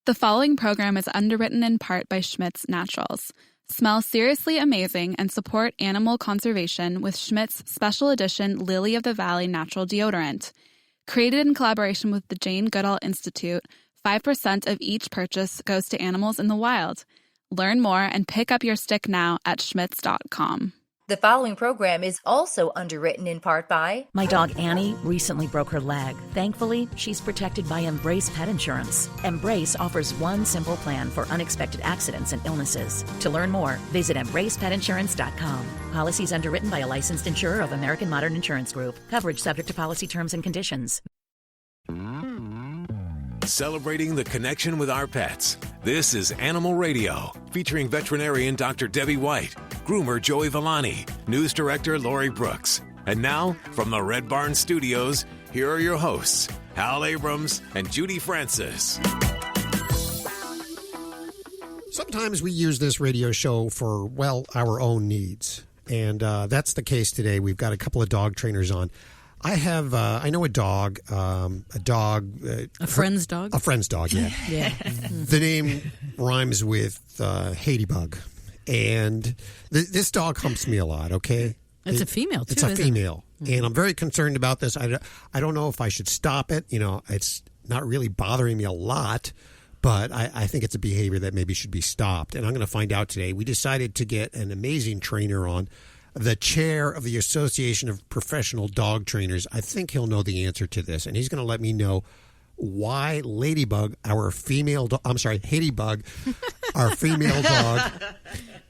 The following program is underwritten in part by Schmidt's Naturals. Smell seriously amazing and support animal conservation with Schmidt's Special Edition Lily of the Valley Natural Deodorant. Created in collaboration with the Jane Goodall Institute, 5% of each purchase goes to animals in the wild. Learn more and pick up your stick now at schmitz.com. The following program is also underwritten in part by... My dog Annie recently broke her leg. Thankfully, she's protected by Embrace Pet Insurance. Embrace offers one simple plan for unexpected accidents and illnesses. To learn more, visit embracepetinsurance.com. Policies underwritten by a licensed insurer of American Modern Insurance Group. Coverage subject to policy terms and conditions. Celebrating the connection with our pets. This is Animal Radio, featuring veterinarian Dr. Debbie White, groomer Joey Villani, news director Lori Brooks. And now, from the Red Barn Studios, here are your hosts, Hal Abrams and Judy Francis. Sometimes we use this radio show for, well, our own needs. And that's the case today. We've got a couple of dog trainers on. I know a dog. A friend's dog? A friend's dog, yeah. Yeah. The name rhymes with Hadybug. And this dog humps me a lot, okay? It's a female, too, It's a female. Mm-hmm. And I'm very concerned about this. I don't know if I should stop it. You know, it's not really bothering me a lot, but I think it's a behavior that maybe should be stopped. And I'm going to find out today. We decided to get an amazing trainer on, the chair of the Association of Professional Dog Trainers. I think he'll know the answer to this, and he's going to let me know why Hadybug, our female dog,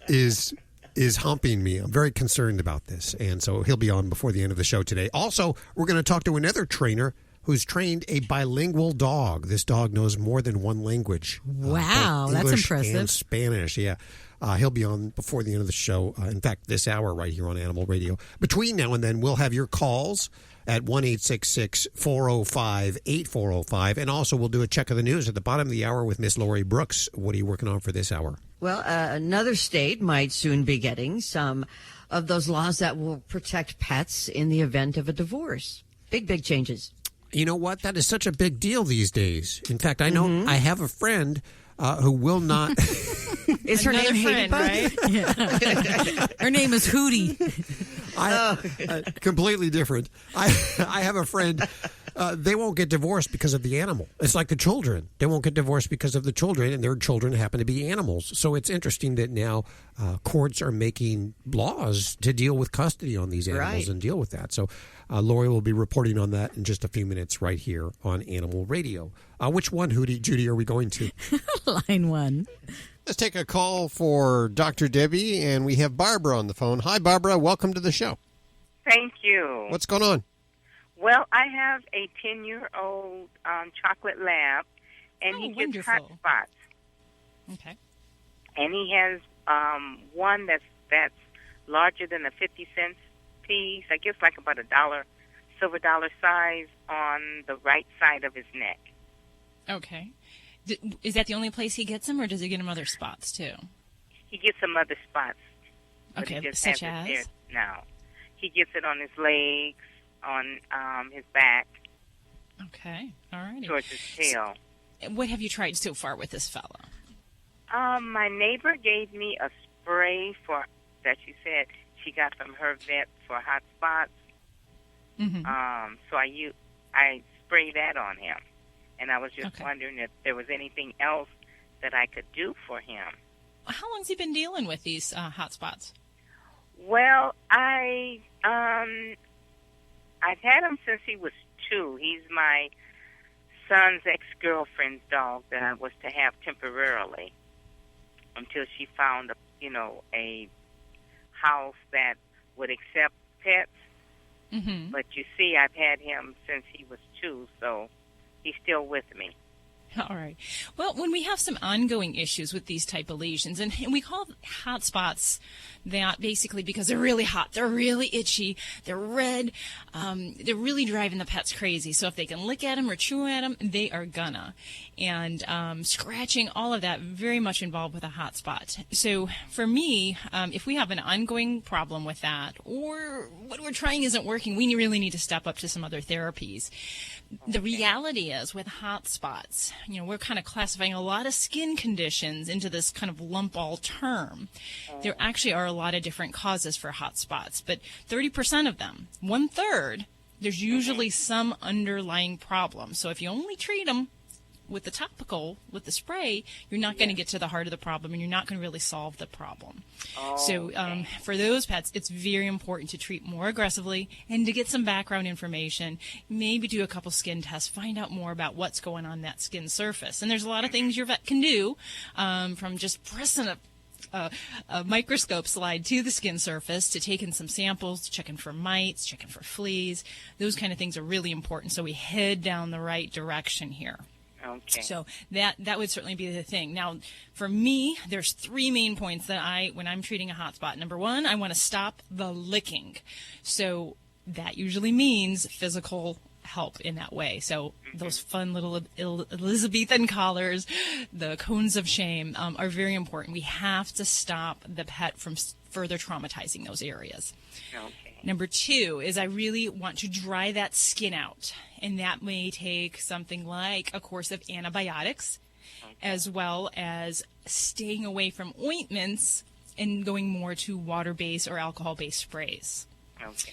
is humping me. I'm very concerned about this, and so he'll be on before the end of the show today. Also, we're going to talk to another trainer who's trained a bilingual dog. This dog knows more than one language. Wow, that's impressive. And Spanish, yeah. He'll be on before the end of the show. In fact, this hour right here on Animal Radio. Between now and then, we'll have your calls at 1-866-405-8405. And also, we'll do a check of the news at the bottom of the hour with Miss Lori Brooks. What are you working on for this hour? Well, another state might soon be getting some of those laws that will protect pets in the event of a divorce. Big changes. You know what? That is such a big deal these days. In fact, I know I have a friend who will not... Is her name friend, right? Yeah. Her name is Hootie. Completely different. I have a friend. They won't get divorced because of the animal. It's like the children. They won't get divorced because of the children, and their children happen to be animals. So it's interesting that now courts are making laws to deal with custody on these animals and deal with that. So Lori will be reporting on that in just a few minutes right here on Animal Radio. Which one, Hootie, Judy, are we going to? Line 1. Let's take a call for Dr. Debbie, and we have Barbara on the phone. Hi, Barbara. Welcome to the show. Thank you. What's going on? Well, I have a 10-year-old chocolate lab, and he gets hot spots. Okay. And he has one that's larger than a 50-cent piece, I guess like about silver dollar size, on the right side of his neck. Okay. Is that the only place he gets them, or does he get them other spots, too? He gets some other spots. Okay, such as? No. He gets it on his legs, on his back. Okay, all righty. Towards his tail. What have you tried so far with this fellow? My neighbor gave me a spray that she said she got from her vet for hot spots. Mm-hmm. So I sprayed that on him. And I was just wondering if there was anything else that I could do for him. How long has he been dealing with these hot spots? Well, I've had him since he was 2. He's my son's ex-girlfriend's dog that I was to have temporarily until she found a house that would accept pets. Mm-hmm. But you see, I've had him since he was 2, so he's still with me. All right. Well, when we have some ongoing issues with these type of lesions, and we call hot spots that basically because they're really hot, they're really itchy, they're red, they're really driving the pets crazy. So if they can lick at them or chew at them, they are gonna. And scratching, all of that, very much involved with a hot spot. So for me, if we have an ongoing problem with that, or what we're trying isn't working, we really need to step up to some other therapies. The reality is with hot spots, we're kind of classifying a lot of skin conditions into this kind of lump-all term. There actually are a lot of different causes for hot spots, but 30% of them, 1/3, there's usually some underlying problem. So if you only treat them with the topical, with the spray, you're not going to get to the heart of the problem, and you're not going to really solve the problem. So for those pets, it's very important to treat more aggressively and to get some background information, maybe do a couple skin tests, find out more about what's going on that skin surface. And there's a lot of things your vet can do, from just pressing a microscope slide to the skin surface to taking some samples, checking for mites, checking for fleas. Those kind of things are really important, so we head down the right direction here. Okay. So that would certainly be the thing. Now, for me, there's 3 main points that when I'm treating a hot spot. Number 1, I want to stop the licking. So that usually means physical help in that way. So those fun little Elizabethan collars, the cones of shame, are very important. We have to stop the pet from further traumatizing those areas. Okay. Number 2 is I really want to dry that skin out, and that may take something like a course of antibiotics, as well as staying away from ointments and going more to water-based or alcohol-based sprays. Okay.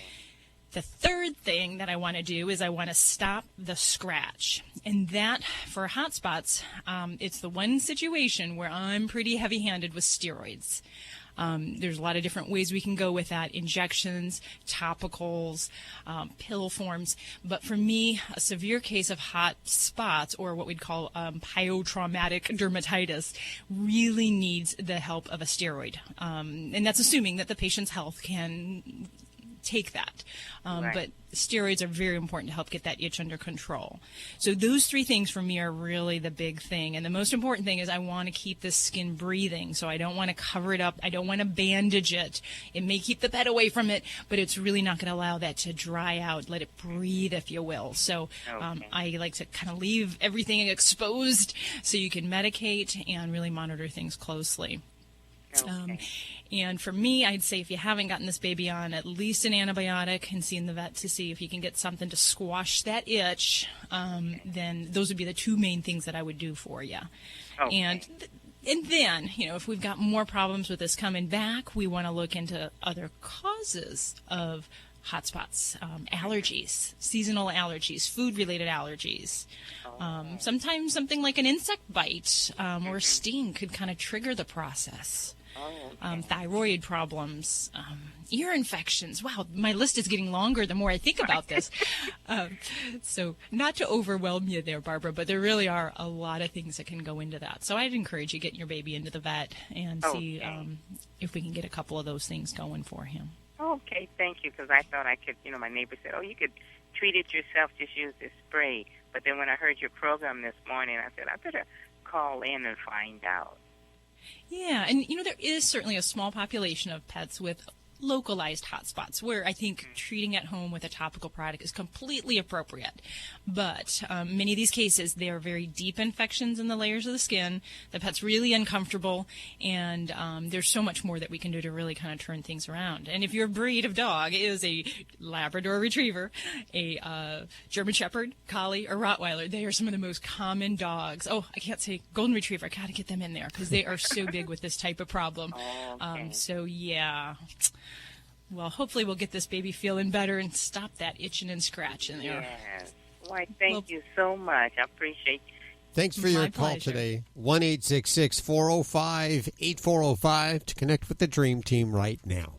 The third thing that I want to do is I want to stop the scratch. And that, for hot spots, it's the one situation where I'm pretty heavy-handed with steroids. There's a lot of different ways we can go with that: injections, topicals, pill forms. But for me, a severe case of hot spots, or what we'd call pyotraumatic dermatitis, really needs the help of a steroid. And that's assuming that the patient's health can take that. Right. But steroids are very important to help get that itch under control. So those 3 things for me are really the big thing. And the most important thing is I want to keep this skin breathing. So I don't want to cover it up. I don't want to bandage it. It may keep the pet away from it, but it's really not going to allow that to dry out. Let it breathe, if you will. So I like to kind of leave everything exposed so you can medicate and really monitor things closely. Okay. And for me, I'd say if you haven't gotten this baby on at least an antibiotic and seeing the vet to see if you can get something to squash that itch, then those would be the 2 main things that I would do for you. Okay. And then, if we've got more problems with this coming back, we want to look into other causes of hot spots, allergies, seasonal allergies, food-related allergies. Sometimes something like an insect bite or a sting could kind of trigger the process. Thyroid problems, ear infections. Wow, my list is getting longer the more I think about this. So not to overwhelm you there, Barbara, but there really are a lot of things that can go into that. So I'd encourage you getting your baby into the vet and see if we can get a couple of those things going for him. Okay, thank you, because I thought I could, my neighbor said, you could treat it yourself, just use this spray. But then when I heard your program this morning, I said, I better call in and find out. Yeah, and there is certainly a small population of pets with localized hotspots where I think treating at home with a topical product is completely appropriate. But many of these cases, they are very deep infections in the layers of the skin. The pet's really uncomfortable, and there's so much more that we can do to really kind of turn things around. And if your breed of dog is a Labrador Retriever, a German Shepherd, Collie, or Rottweiler, they are some of the most common dogs. Oh, I can't say Golden Retriever. I got to get them in there because they are so big with this type of problem. So, yeah. Well, hopefully we'll get this baby feeling better and stop that itching and scratching there. Yes. Why, thank you so much. I appreciate you. Thanks for your call today. 1-866-405-8405 to connect with the Dream Team right now.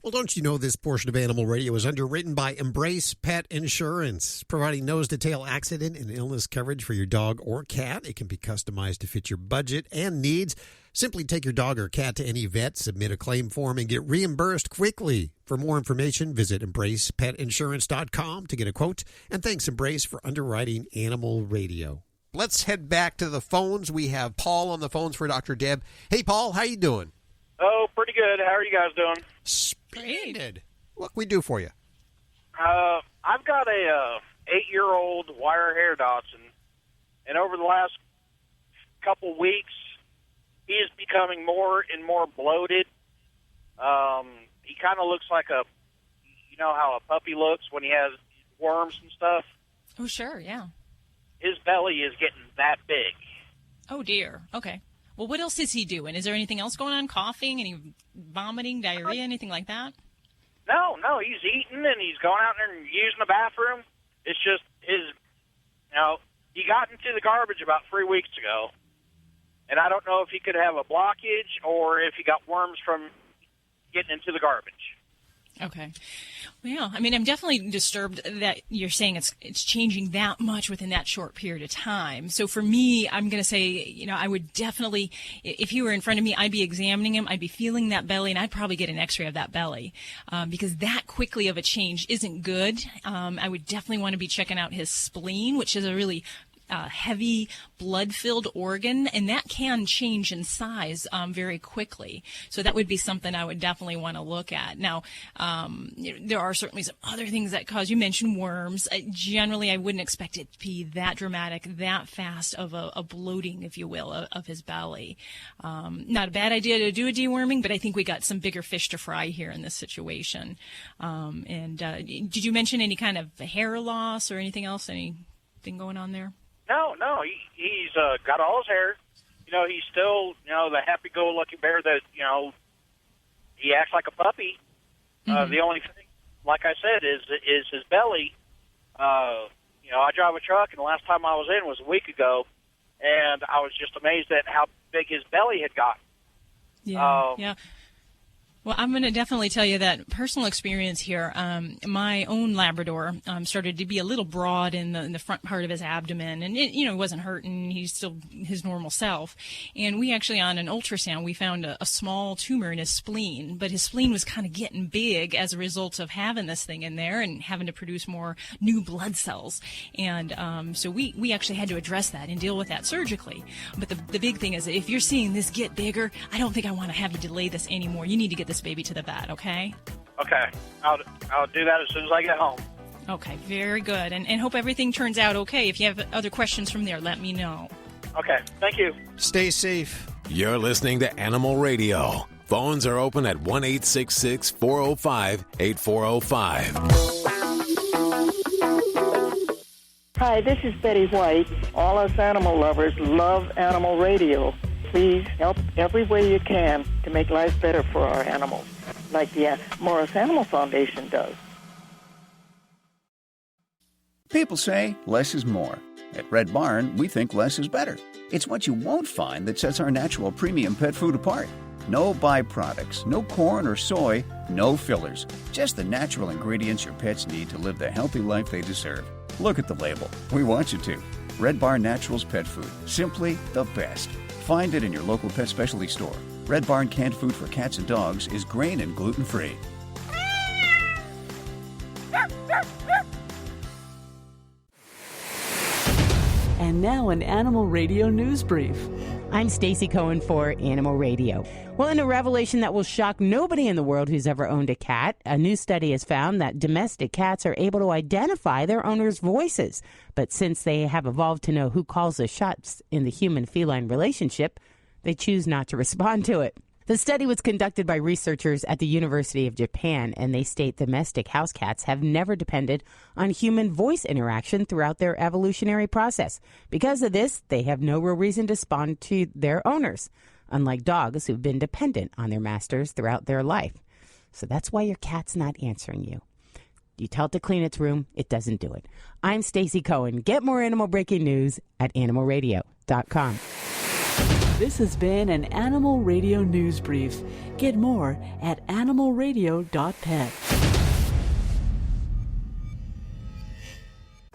Well, don't you know this portion of Animal Radio is underwritten by Embrace Pet Insurance, providing nose-to-tail accident and illness coverage for your dog or cat. It can be customized to fit your budget and needs. Simply take your dog or cat to any vet, submit a claim form, and get reimbursed quickly. For more information, visit EmbracePetInsurance.com to get a quote. And thanks, Embrace, for underwriting Animal Radio. Let's head back to the phones. We have Paul on the phones for Dr. Deb. Hey, Paul, how you doing? Oh, pretty good. How are you guys doing? Splendid. What can we do for you? I've got a 8-year-old wire hair Dachshund, and over the last couple weeks, he is becoming more and more bloated. He kind of looks like you know how a puppy looks when he has worms and stuff? Oh, sure, yeah. His belly is getting that big. Oh, dear. Okay. Well, what else is he doing? Is there anything else going on? Coughing, any vomiting, diarrhea, anything like that? No, he's eating and he's going out there and using the bathroom. It's just he got into the garbage about 3 weeks ago, and I don't know if he could have a blockage or if he got worms from getting into the garbage. Okay. Well, I mean, I'm definitely disturbed that you're saying it's changing that much within that short period of time. So for me, I'm going to say, I would definitely, if he were in front of me, I'd be examining him, I'd be feeling that belly, and I'd probably get an x-ray of that belly because that quickly of a change isn't good. I would definitely want to be checking out his spleen, which is a really heavy blood-filled organ, and that can change in size very quickly. So that would be something I would definitely want to look at. Now, there are certainly some other things that cause, you mentioned worms. Generally, I wouldn't expect it to be that dramatic, that fast of a bloating, if you will, of his belly. Not a bad idea to do a deworming, but I think we got some bigger fish to fry here in this situation. Did you mention any kind of hair loss or anything else, anything going on there? No, he's got all his hair. He's still, the happy-go-lucky bear that, he acts like a puppy. Mm-hmm. The only thing, like I said, is his belly. I drive a truck, and the last time I was in was a week ago, and I was just amazed at how big his belly had gotten. Yeah. Well, I'm going to definitely tell you that personal experience here. My own Labrador started to be a little broad in the front part of his abdomen, and it wasn't hurting. He's still his normal self. And we actually, on an ultrasound, we found a small tumor in his spleen, but his spleen was kind of getting big as a result of having this thing in there and having to produce more new blood cells. And so we actually had to address that and deal with that surgically. But the big thing is, if you're seeing this get bigger, I don't think I want to have you delay this anymore. You need to get this baby to the vet, okay? Okay. I'll do that as soon as I get home. Okay, very good. And hope everything turns out okay. If you have other questions from there, let me know. Okay, thank you. Stay safe. You're listening to Animal Radio. Phones are open at 1-866-405-8405. Hi, this is Betty White. All us animal lovers love Animal Radio. Please help every way you can to make life better for our animals, like the Morris Animal Foundation does. People say less is more. At Red Barn, we think less is better. It's what you won't find that sets our natural premium pet food apart. No byproducts, no corn or soy, no fillers. Just the natural ingredients your pets need to live the healthy life they deserve. Look at the label. We want you to. Red Barn Naturals Pet Food. Simply the best. Find it in your local pet specialty store. Red Barn canned food for cats and dogs is grain and gluten-free. And now an Animal Radio news brief. I'm Stacey Cohen for Animal Radio. Well, in a revelation that will shock nobody in the world who's ever owned a cat, a new study has found that domestic cats are able to identify their owners' voices. But since they have evolved to know who calls the shots in the human-feline relationship, they choose not to respond to it. The study was conducted by researchers at the University of Japan, and they state domestic house cats have never depended on human voice interaction throughout their evolutionary process. Because of this, they have no real reason to respond to their owners, unlike dogs who've been dependent on their masters throughout their life. So that's why your cat's not answering you. You tell it to clean its room, it doesn't do it. I'm Stacey Cohen. Get more animal breaking news at animalradio.com. This has been an Animal Radio news brief. Get more at animalradio.pet.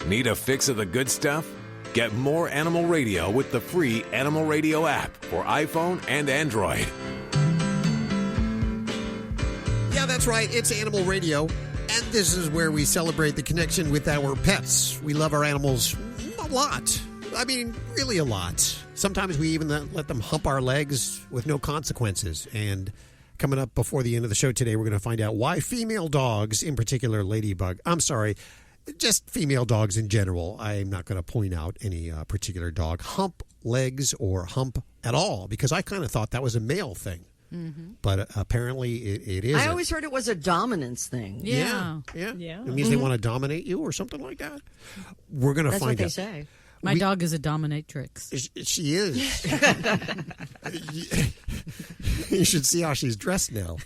Need a fix of the good stuff? Get more Animal Radio with the free Animal Radio app for iPhone and Android. Yeah, that's right. It's Animal Radio. And this is where we celebrate the connection with our pets. We love our animals a lot. I mean, really a lot. Sometimes we even let them hump our legs with no consequences. And coming up before the end of the show today, we're going to find out why female dogs, in particular just female dogs in general, I'm not going to point out any particular dog, hump legs or hump at all, because I kind of thought that was a male thing. Mm-hmm. But apparently it isn't. I always heard it was a dominance thing. Yeah. It means they want to dominate you or something like that. We're going to find out. That's what they say. My dog is a dominatrix. She is. You should see how she's dressed now.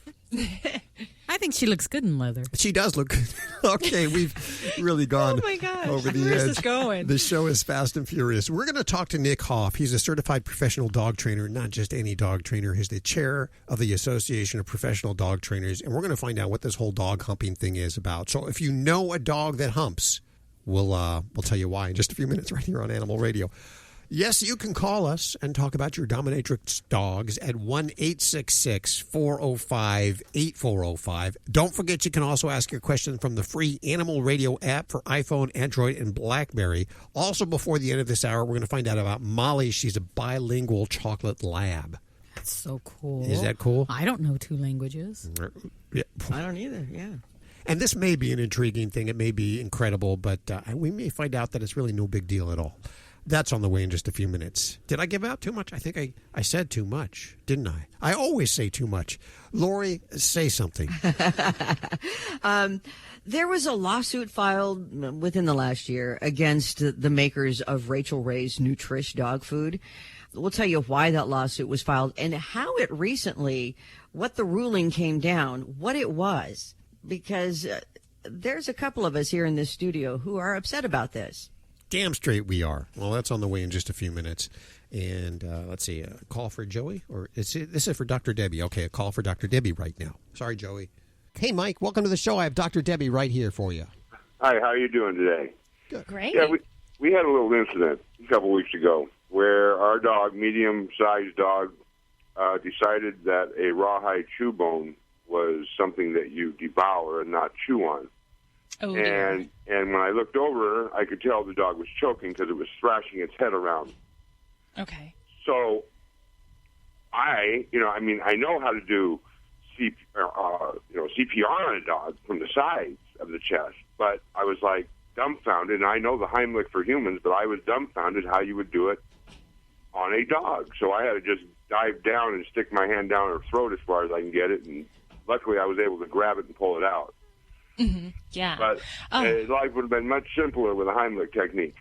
I think she looks good in leather. She does look good. Okay, we've really gone over the Where's edge. this going? The show is fast and furious. We're going to talk to Nick Hoff. He's a certified professional dog trainer, not just any dog trainer. He's the chair of the Association of Professional Dog Trainers, and we're going to find out what this whole dog humping thing is about. So if you know a dog that humps, we'll tell you why in just a few minutes right here on Animal Radio. Yes, you can call us and talk about your dominatrix dogs at 1-866-405-8405. Don't forget you can also ask your question from the free Animal Radio app for iPhone, Android, and BlackBerry. Also, before the end of this hour, we're going to find out about Molly. She's a bilingual chocolate lab. That's so cool. Is that cool? I don't know 2 languages. Yeah. I don't either, yeah. And this may be an intriguing thing. It may be incredible, but we may find out that it's really no big deal at all. That's on the way in just a few minutes. Did I give out too much? I think I said too much, didn't I? I always say too much. Lori, say something. There was a lawsuit filed within the last year against the makers of Rachel Ray's Nutrish dog food. We'll tell you why that lawsuit was filed and how it recently, what the ruling came down, what it was, because there's a couple of us here in this studio who are upset about this. Damn straight we are. Well, that's on the way in just a few minutes. And let's see, a call for Joey? Or this is for Dr. Debbie. Okay, a call for Dr. Debbie right now. Sorry, Joey. Hey, Mike, welcome to the show. I have Dr. Debbie right here for you. Hi, how are you doing today? Good. Great. Yeah, we had a little incident a couple weeks ago where our dog, medium-sized dog, decided that a rawhide chew bone was something that you devour and not chew on. Oh, and when I looked over, I could tell the dog was choking because it was thrashing its head around. Okay. So I know how to do CPR on a dog from the sides of the chest, but I was like dumbfounded. And I know the Heimlich for humans, but I was dumbfounded how you would do it on a dog. So I had to just dive down and stick my hand down her throat as far as I can get it, and luckily I was able to grab it and pull it out. Mm-hmm. Yeah. But life would have been much simpler with a Heimlich technique.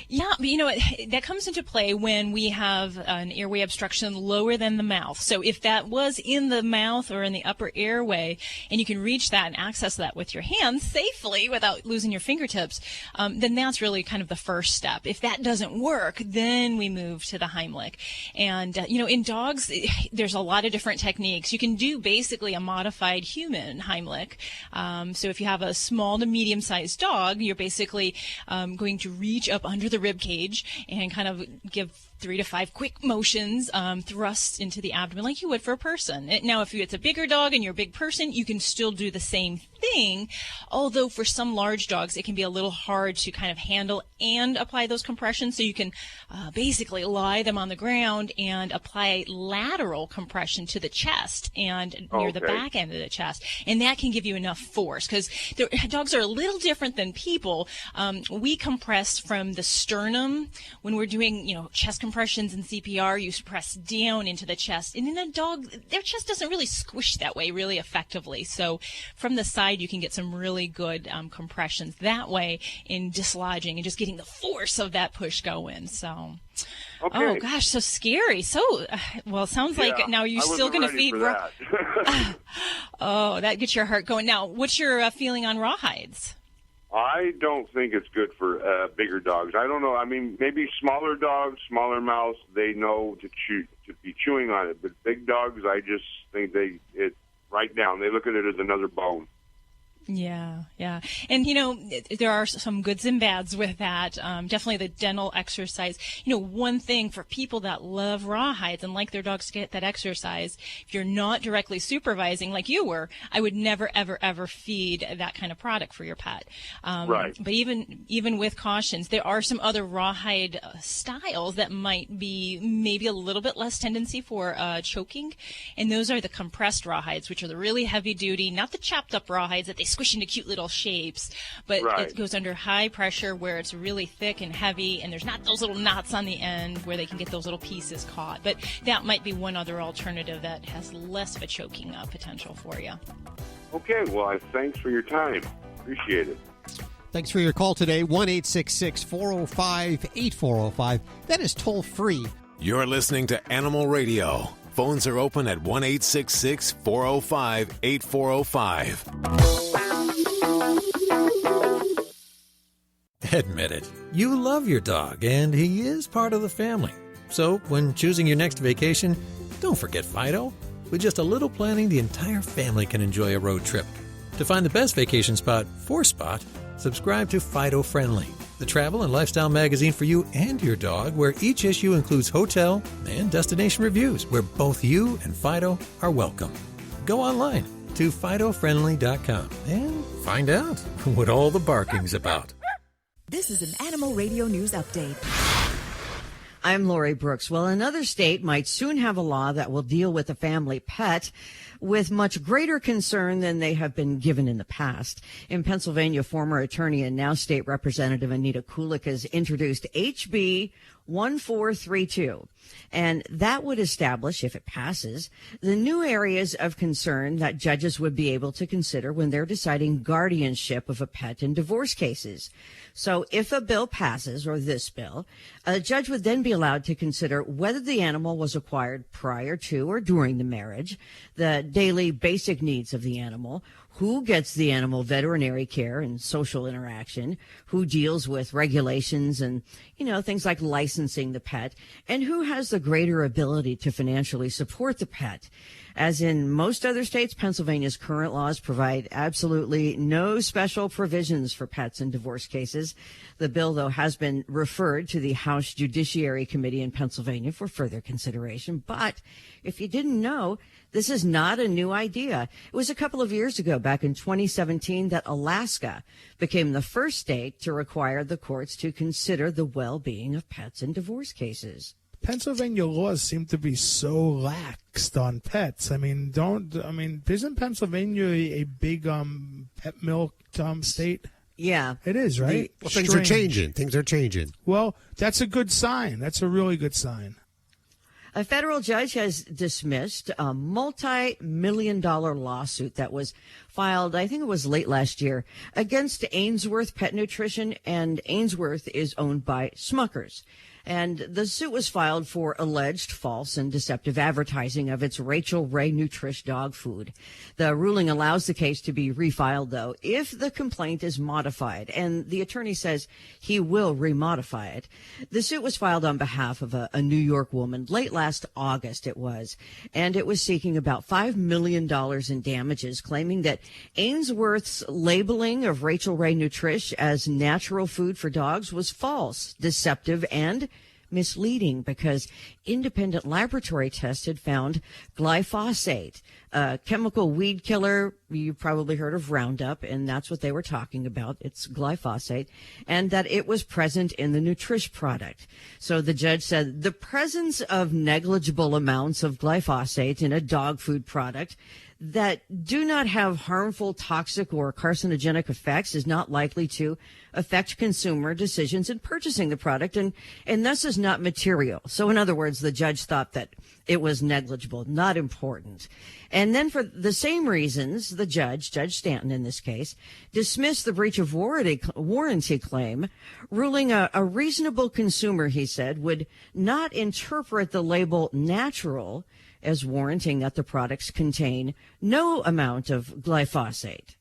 Yeah, but you know what? That comes into play when we have an airway obstruction lower than the mouth. So if that was in the mouth or in the upper airway, and you can reach that and access that with your hands safely without losing your fingertips, then that's really kind of the first step. If that doesn't work, then we move to the Heimlich. And, in dogs, there's a lot of different techniques. You can do basically a modified human Heimlich. So if you have a small to medium-sized dog, you're basically going to reach up under the rib cage and kind of give 3 to 5 quick motions, thrust into the abdomen like you would for a person. Now, if it's a bigger dog and you're a big person, you can still do the same thing, although for some large dogs, it can be a little hard to kind of handle and apply those compressions. So you can basically lie them on the ground and apply lateral compression to the chest and near the back end of the chest. And that can give you enough force because dogs are a little different than people. We compress from the sternum when we're doing, chest compressions and CPR. You press down into the chest. And in a dog, their chest doesn't really squish that way really effectively. So from the side, you can get some really good compressions that way in dislodging and just getting the force of that push going. So, oh gosh, so scary. So, well, sounds like now you're still going to feed raw. Oh, that gets your heart going. Now, what's your feeling on rawhides? I don't think it's good for bigger dogs. I don't know. I mean, maybe smaller dogs, smaller mouths, they know to be chewing on it. But big dogs, I just think it right down. They look at it as another bone. Yeah. And, there are some goods and bads with that. Definitely the dental exercise. One thing for people that love rawhides and like their dogs to get that exercise, if you're not directly supervising like you were, I would never, ever, ever feed that kind of product for your pet. Right. But even with cautions, there are some other rawhide styles that might be maybe a little bit less tendency for choking. And those are the compressed rawhides, which are the really heavy duty, not the chopped up rawhides that they squish into cute little shapes, but it goes under high pressure where it's really thick and heavy, and there's not those little knots on the end where they can get those little pieces caught. But that might be one other alternative that has less of a choking potential for you. Okay, well, thanks for your time. Appreciate it. Thanks for your call today, 1-866-405-8405. That is toll free. You're listening to Animal Radio. Phones are open at 1-866-405-8405. Admit it, you love your dog, and he is part of the family. So, when choosing your next vacation, don't forget Fido. With just a little planning, the entire family can enjoy a road trip. To find the best vacation spot for Spot, subscribe to Fido Friendly, the travel and lifestyle magazine for you and your dog, where each issue includes hotel and destination reviews, where both you and Fido are welcome. Go online to FidoFriendly.com and find out what all the barking's about. This is an Animal Radio News Update. I'm Lori Brooks. Well, another state might soon have a law that will deal with a family pet with much greater concern than they have been given in the past. In Pennsylvania, former attorney and now state representative Anita Kulik has introduced HB 1432. And that would establish, if it passes, the new areas of concern that judges would be able to consider when they're deciding guardianship of a pet in divorce cases. So if a bill passes, or this bill, a judge would then be allowed to consider whether the animal was acquired prior to or during the marriage, the daily basic needs of the animal, who gets the animal veterinary care and social interaction, who deals with regulations and, things like licensing the pet, and who has the greater ability to financially support the pet. As in most other states, Pennsylvania's current laws provide absolutely no special provisions for pets in divorce cases. The bill, though, has been referred to the House Judiciary Committee in Pennsylvania for further consideration. But if you didn't know, this is not a new idea. It was a couple of years ago, back in 2017, that Alaska became the first state to require the courts to consider the well-being of pets in divorce cases. Pennsylvania laws seem to be so laxed on pets. Isn't Pennsylvania a big pet milk state? Yeah. It is, right? Things are changing. Well, that's a good sign. That's a really good sign. A federal judge has dismissed a multi-million-dollar lawsuit that was filed, I think it was late last year, against Ainsworth Pet Nutrition, and Ainsworth is owned by Smuckers. And the suit was filed for alleged false and deceptive advertising of its Rachel Ray Nutrish dog food. The ruling allows the case to be refiled, though, if the complaint is modified, and the attorney says he will remodify it. The suit was filed on behalf of a New York woman late last August, it was, and it was seeking about $5 million in damages, claiming that Ainsworth's labeling of Rachel Ray Nutrish as natural food for dogs was false, deceptive, and misleading because independent laboratory tests had found glyphosate, a chemical weed killer. You probably heard of Roundup, and that's what they were talking about. It's glyphosate, and that it was present in the Nutrish product. So the judge said the presence of negligible amounts of glyphosate in a dog food product that do not have harmful, toxic, or carcinogenic effects is not likely to affect consumer decisions in purchasing the product, and thus is not material. So in other words, the judge thought that it was negligible, not important. And then for the same reasons, the Judge Stanton in this case, dismissed the breach of warranty claim, ruling a reasonable consumer, he said, would not interpret the label natural as warranting that the products contain no amount of glyphosate.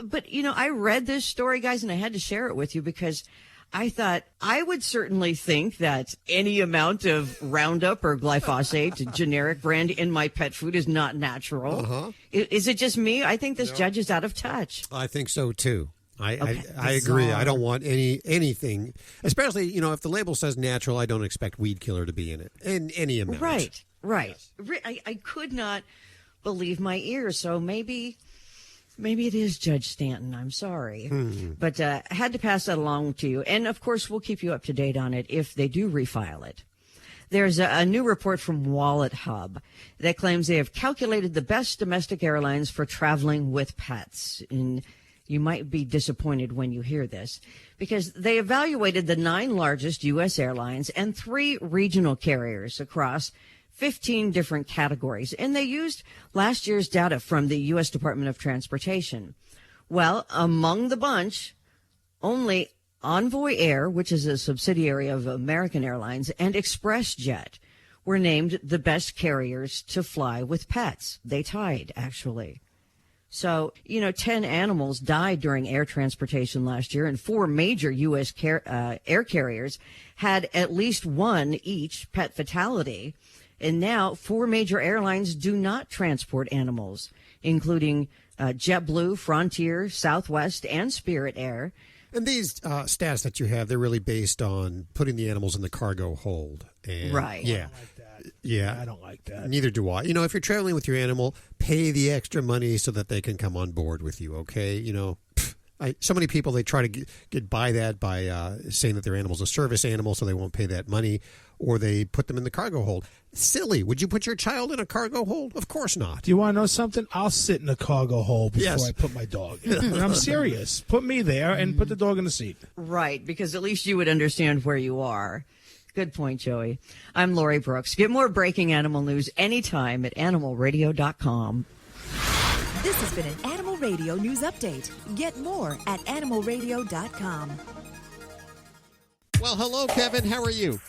But, I read this story, guys, and I had to share it with you because I thought I would certainly think that any amount of Roundup or glyphosate, generic brand, in my pet food is not natural. Uh-huh. Is it just me? I think this judge is out of touch. I think so too. I Okay. agree. I don't want anything, especially if the label says natural. I don't expect weed killer to be in it in any amount. Right. I could not believe my ears. So maybe it is Judge Stanton. I'm sorry. But I had to pass that along to you. And, of course, we'll keep you up to date on it if they do refile it. There's a new report from Wallet Hub that claims they have calculated the best domestic airlines for traveling with pets. And you might be disappointed when you hear this, because they evaluated the 9 largest U.S. airlines and 3 regional carriers across 15 different categories, and they used last year's data from the U.S. Department of Transportation. Well, among the bunch, only Envoy Air, which is a subsidiary of American Airlines, and ExpressJet were named the best carriers to fly with pets. They tied, actually. So, 10 animals died during air transportation last year, and 4 major U.S. air carriers had at least one each pet fatality. And now 4 major airlines do not transport animals, including JetBlue, Frontier, Southwest, and Spirit Air. And these stats that you have, they're really based on putting the animals in the cargo hold. And, right. Yeah. Yeah. I don't like that. Neither do I. If you're traveling with your animal, pay the extra money so that they can come on board with you, okay? So many people, they try to get by that by saying that their animal's a service animal, so they won't pay that money, or they put them in the cargo hold. Silly. Would you put your child in a cargo hold? Of course not. Do you want to know something? I'll sit in a cargo hold before I put my dog in. And I'm serious. Put me there and put the dog in the seat. Right, because at least you would understand where you are. Good point, Joey. I'm Lori Brooks. Get more breaking animal news anytime at animalradio.com. This has been an Animal Radio News Update. Get more at animalradio.com. Well, hello, Kevin. How are you?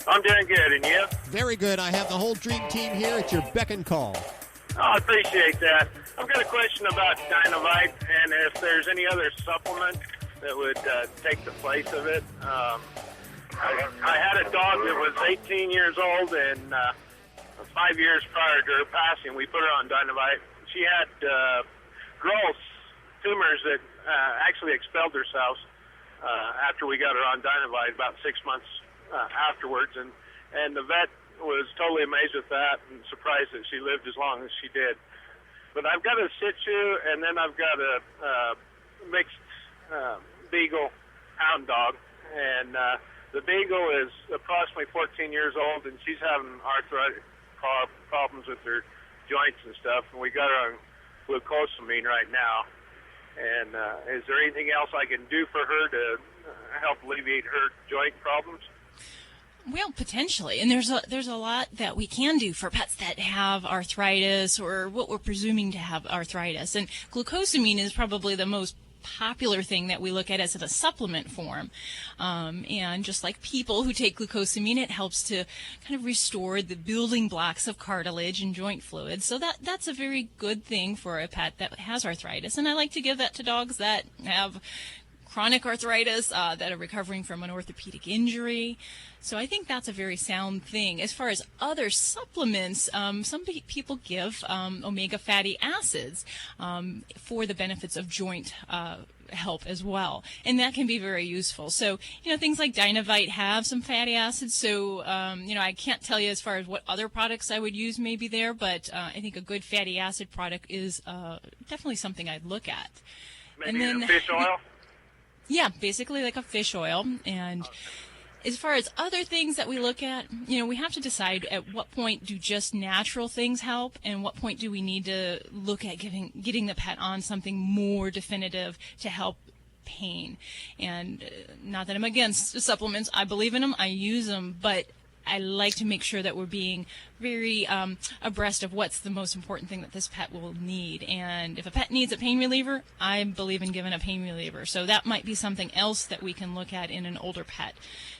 I'm doing good, and you? Very good. I have the whole dream team here at your beck and call. Oh, I appreciate that. I've got a question about Dynamite, and if there's any other supplement that would take the place of it. I had a dog that was 18 years old, and 5 years prior to her passing, we put her on Dynamite. She had gross tumors that actually expelled themselves after we got her on Dynamite about 6 months afterwards, and the vet was totally amazed with that and surprised that she lived as long as she did. But I've got a Shih Tzu, and then I've got a mixed Beagle Hound dog, and the Beagle is approximately 14 years old, and she's having arthritic problems with her joints and stuff, and we got her on glucosamine right now. And is there anything else I can do for her to help alleviate her joint problems? Well, potentially. And there's a lot that we can do for pets that have arthritis or what we're presuming to have arthritis. And glucosamine is probably the most popular thing that we look at as a supplement form. And just like people who take glucosamine, it helps to kind of restore the building blocks of cartilage and joint fluid. So that's a very good thing for a pet that has arthritis. And I like to give that to dogs that have chronic arthritis, that are recovering from an orthopedic injury. So I think that's a very sound thing. As far as other supplements, some people give omega fatty acids for the benefits of joint help as well. And that can be very useful. So, things like Dynavite have some fatty acids. So, I can't tell you as far as what other products I would use maybe there, but I think a good fatty acid product is definitely something I'd look at. Maybe fish oil? Yeah, basically like a fish oil. And as far as other things that we look at, we have to decide at what point do just natural things help and what point do we need to look at getting the pet on something more definitive to help pain. And not that I'm against supplements. I believe in them. I use them. But I like to make sure that we're being very abreast of what's the most important thing that this pet will need. And if a pet needs a pain reliever, I believe in giving a pain reliever. So that might be something else that we can look at in an older pet.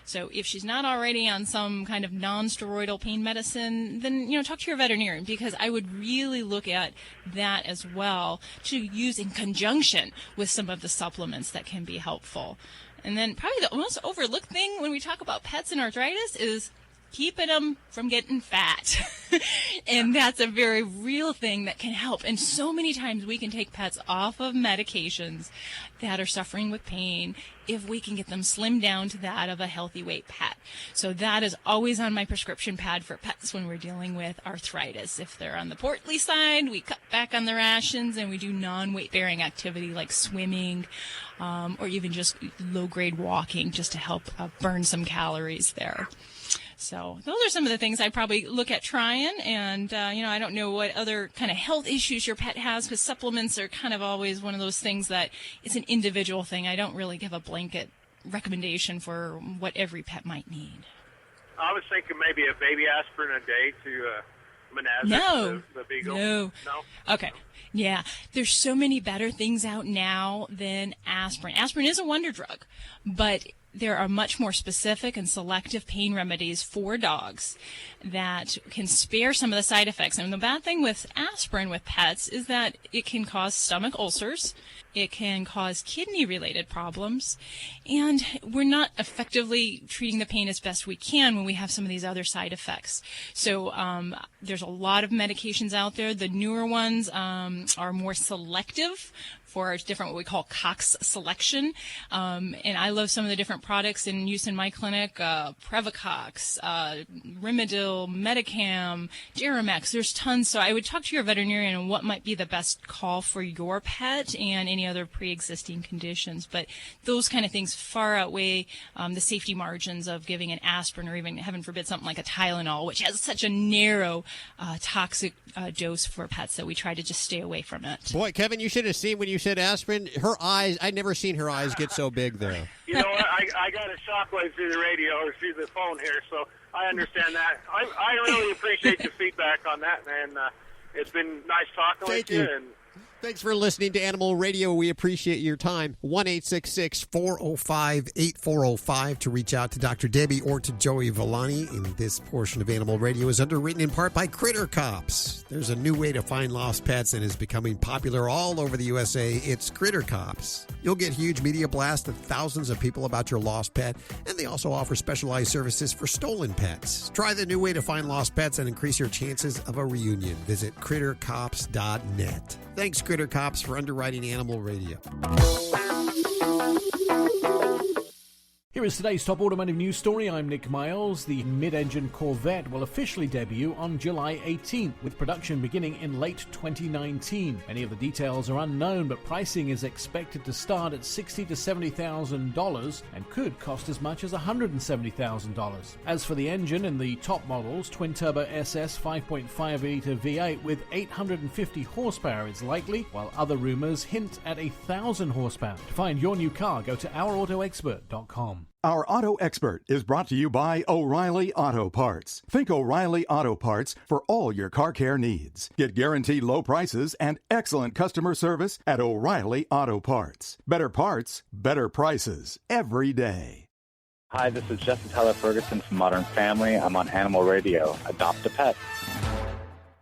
So if she's not already on some kind of non-steroidal pain medicine, then, talk to your veterinarian, because I would really look at that as well to use in conjunction with some of the supplements that can be helpful. And then probably the most overlooked thing when we talk about pets and arthritis is keeping them from getting fat. And that's a very real thing that can help. And so many times we can take pets off of medications that are suffering with pain if we can get them slimmed down to that of a healthy weight pet. So that is always on my prescription pad for pets when we're dealing with arthritis. If they're on the portly side, we cut back on the rations and we do non-weight bearing activity like swimming, or even just low-grade walking just to help burn some calories there. So those are some of the things I probably look at trying. And, I don't know what other kind of health issues your pet has, because supplements are kind of always one of those things that it's an individual thing. I don't really give a blanket recommendation for what every pet might need. I was thinking maybe a baby aspirin a day to Manazip, No. the beagle. No. Okay. Yeah. There's so many better things out now than aspirin. Aspirin is a wonder drug, but there are much more specific and selective pain remedies for dogs that can spare some of the side effects. And the bad thing with aspirin with pets is that it can cause stomach ulcers. It can cause kidney-related problems. And we're not effectively treating the pain as best we can when we have some of these other side effects. So there's a lot of medications out there. The newer ones are more selective for different, what we call Cox selection. And I love some of the different products in use in my clinic, Previcox, Rimadyl, Medicam, Duramex. There's tons. So I would talk to your veterinarian on what might be the best call for your pet and any other pre-existing conditions. But those kind of things far outweigh the safety margins of giving an aspirin or even, heaven forbid, something like a Tylenol, which has such a narrow toxic dose for pets that we try to just stay away from it. Boy, Kevin, you should have seen when you said aspirin, her eyes, I'd never seen her eyes get so big there. You know what? I got a shockwave through the radio or through the phone here, so I understand that. I really appreciate your feedback on that, and it's been nice talking with you. And thanks for listening to Animal Radio. We appreciate your time. 1-866-405-8405 to reach out to Dr. Debbie or to Joey Villani. And this portion of Animal Radio is underwritten in part by Critter Cops. There's a new way to find lost pets and is becoming popular all over the USA. It's Critter Cops. You'll get huge media blasts to thousands of people about your lost pet, and they also offer specialized services for stolen pets. Try the new way to find lost pets and increase your chances of a reunion. Visit crittercops.net. Thanks, Critter Cops, for underwriting Animal Radio. Here is today's top automotive news story. I'm Nick Miles. The mid-engine Corvette will officially debut on July 18th, with production beginning in late 2019. Many of the details are unknown, but pricing is expected to start at $60,000 to $70,000 and could cost as much as $170,000. As for the engine, in the top models, twin-turbo SS 5.5-liter V8 with 850 horsepower is likely, while other rumors hint at 1,000 horsepower. To find your new car, go to ourautoexpert.com. Our Auto Expert is brought to you by O'Reilly Auto Parts. Think O'Reilly Auto Parts for all your car care needs. Get guaranteed low prices and excellent customer service at O'Reilly Auto Parts. Better parts, better prices, every day. Hi, this is Justin Tyler Ferguson from Modern Family. I'm on Animal Radio. Adopt a pet.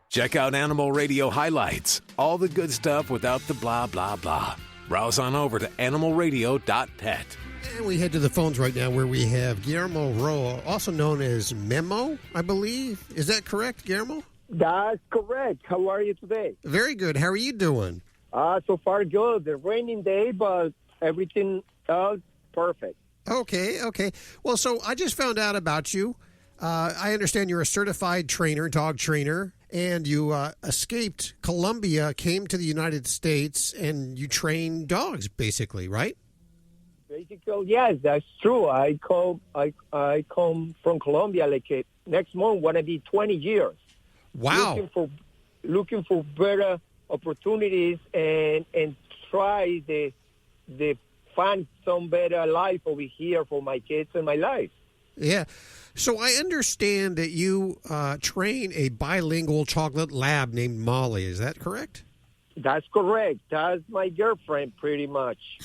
Check out Animal Radio highlights. All the good stuff without the blah, blah, blah. Browse on over to animalradio.pet. And we head to the phones right now where we have Guillermo Roa, also known as Memo, I believe. Is that correct, Guillermo? That's correct. How are you today? Very good. How are you doing? So far good. The raining day, but everything else perfect. Okay. Well, so I just found out about you. I understand you're a certified trainer, dog trainer, and you escaped Colombia, came to the United States, and you train dogs, basically, right? Basically, yes, that's true. I come from Colombia next month. Want to be 20 years. Wow. Looking for better opportunities and try the find some better life over here for my kids and my life. Yeah. So I understand that you train a bilingual chocolate lab named Molly. Is that correct? That's correct. That's my girlfriend, pretty much.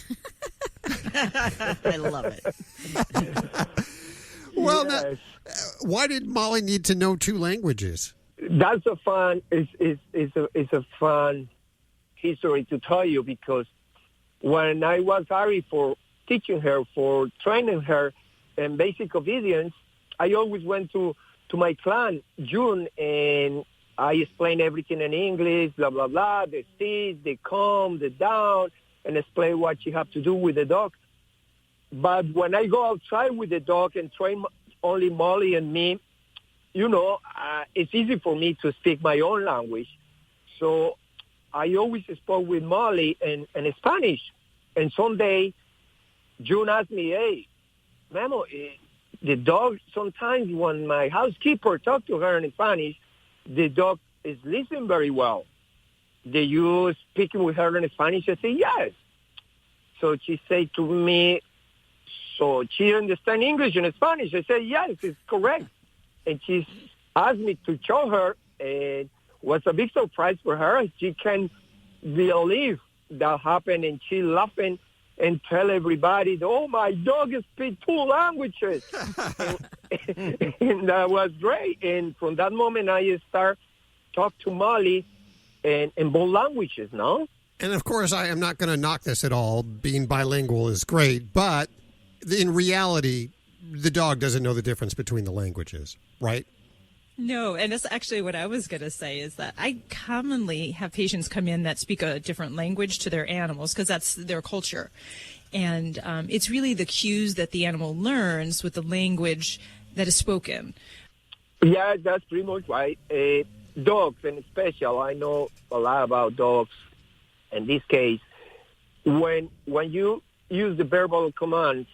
I love it. Well, yes. Why did Molly need to know two languages? That's a fun. It's a fun history to tell you, because when I was married for teaching her, for training her in basic obedience, I always went to my clan, June, and I explain everything in English, blah, blah, blah, the sit, the come, the down, and explain what you have to do with the dog. But when I go outside with the dog and train only Molly and me, it's easy for me to speak my own language. So I always spoke with Molly in Spanish. And someday, June asked me, hey, Memo, the dog, sometimes when my housekeeper talks to her in Spanish, the dog is listening very well. Do you speaking with her in Spanish? I say, yes. So she said to me, so she understands English and Spanish. I said, yes, it's correct. And she asked me to show her, and was a big surprise for her. She can't believe that happened, and she laughing and tell everybody, oh, my dog speaks 2 languages. and that was great. And from that moment, I start talk to Molly in both languages, no? And, of course, I am not going to knock this at all. Being bilingual is great, but in reality, the dog doesn't know the difference between the languages, right? No, and that's actually what I was going to say, is that I commonly have patients come in that speak a different language to their animals because that's their culture. And it's really the cues that the animal learns with the language that is spoken. Yeah, that's pretty much right. Dogs, in special, I know a lot about dogs. In this case, when you use the verbal commands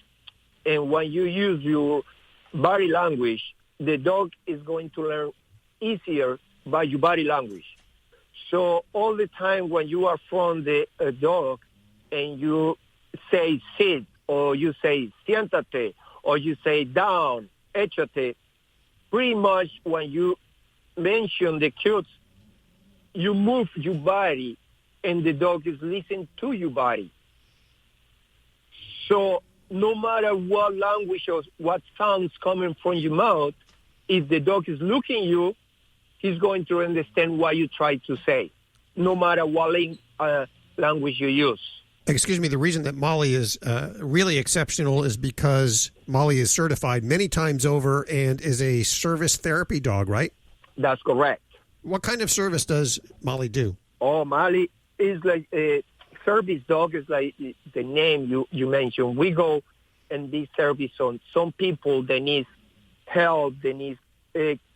and when you use your body language, the dog is going to learn easier by your body language. So all the time when you are from the dog and you say sit, or you say siéntate, or you say down, échate, pretty much when you mention the cues, you move your body and the dog is listening to your body. So no matter what language or what sounds coming from your mouth, if the dog is looking at you, he's going to understand what you try to say, no matter what language you use. Excuse me, the reason that Molly is really exceptional is because Molly is certified many times over and is a service therapy dog, right? That's correct. What kind of service does Molly do? Oh, Molly is like a service dog, is like the name you mentioned. We go and be service on some people, they need help, they need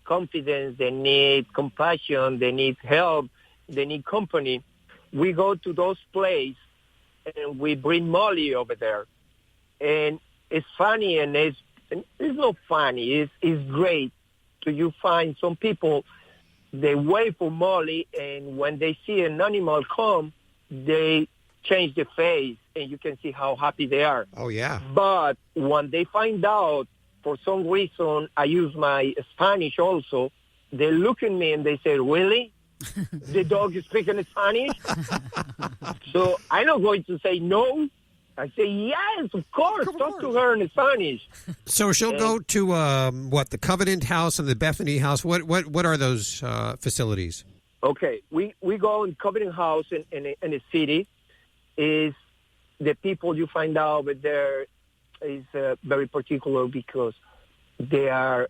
confidence, they need compassion, they need help, they need company. We go to those places and we bring Molly over there. And it's funny, and it's not funny, it's great. So you find some people, they wait for Molly, and when they see an animal come, they change the face, and you can see how happy they are. Oh, yeah. But when they find out, for some reason, I use my Spanish also, they look at me and they say, really? The dog is speaking Spanish? So I'm not going to say no. I say, yes, of course. Talk to her in Spanish. So she'll go to, the Covenant House and the Bethany House. What are those facilities? Okay, we go in Covenant House in the city. Is the people you find out over there is very particular because they are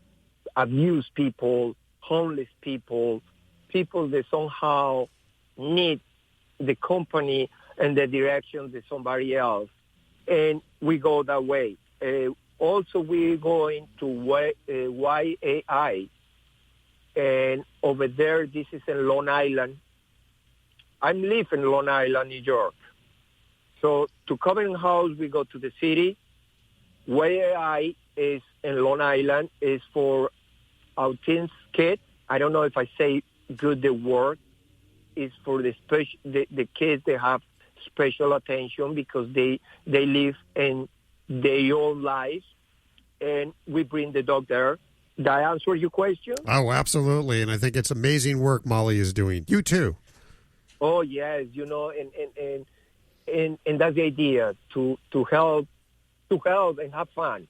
abused people, homeless people, people that somehow need the company and the direction of somebody else. And we go that way. Also, we go into YAI. And over there, this is in Long Island. I live in Long Island, New York. So to Covenant House, we go to the city. YAI is in Long Island, is for autism kids. I don't know if I say good the word. It's for the kids that have special attention because they live in their own lives. And we bring the dog there. Did I answer your question? Oh, absolutely. And I think it's amazing work Molly is doing. You too. Oh, yes. And that's the idea, to help and have fun,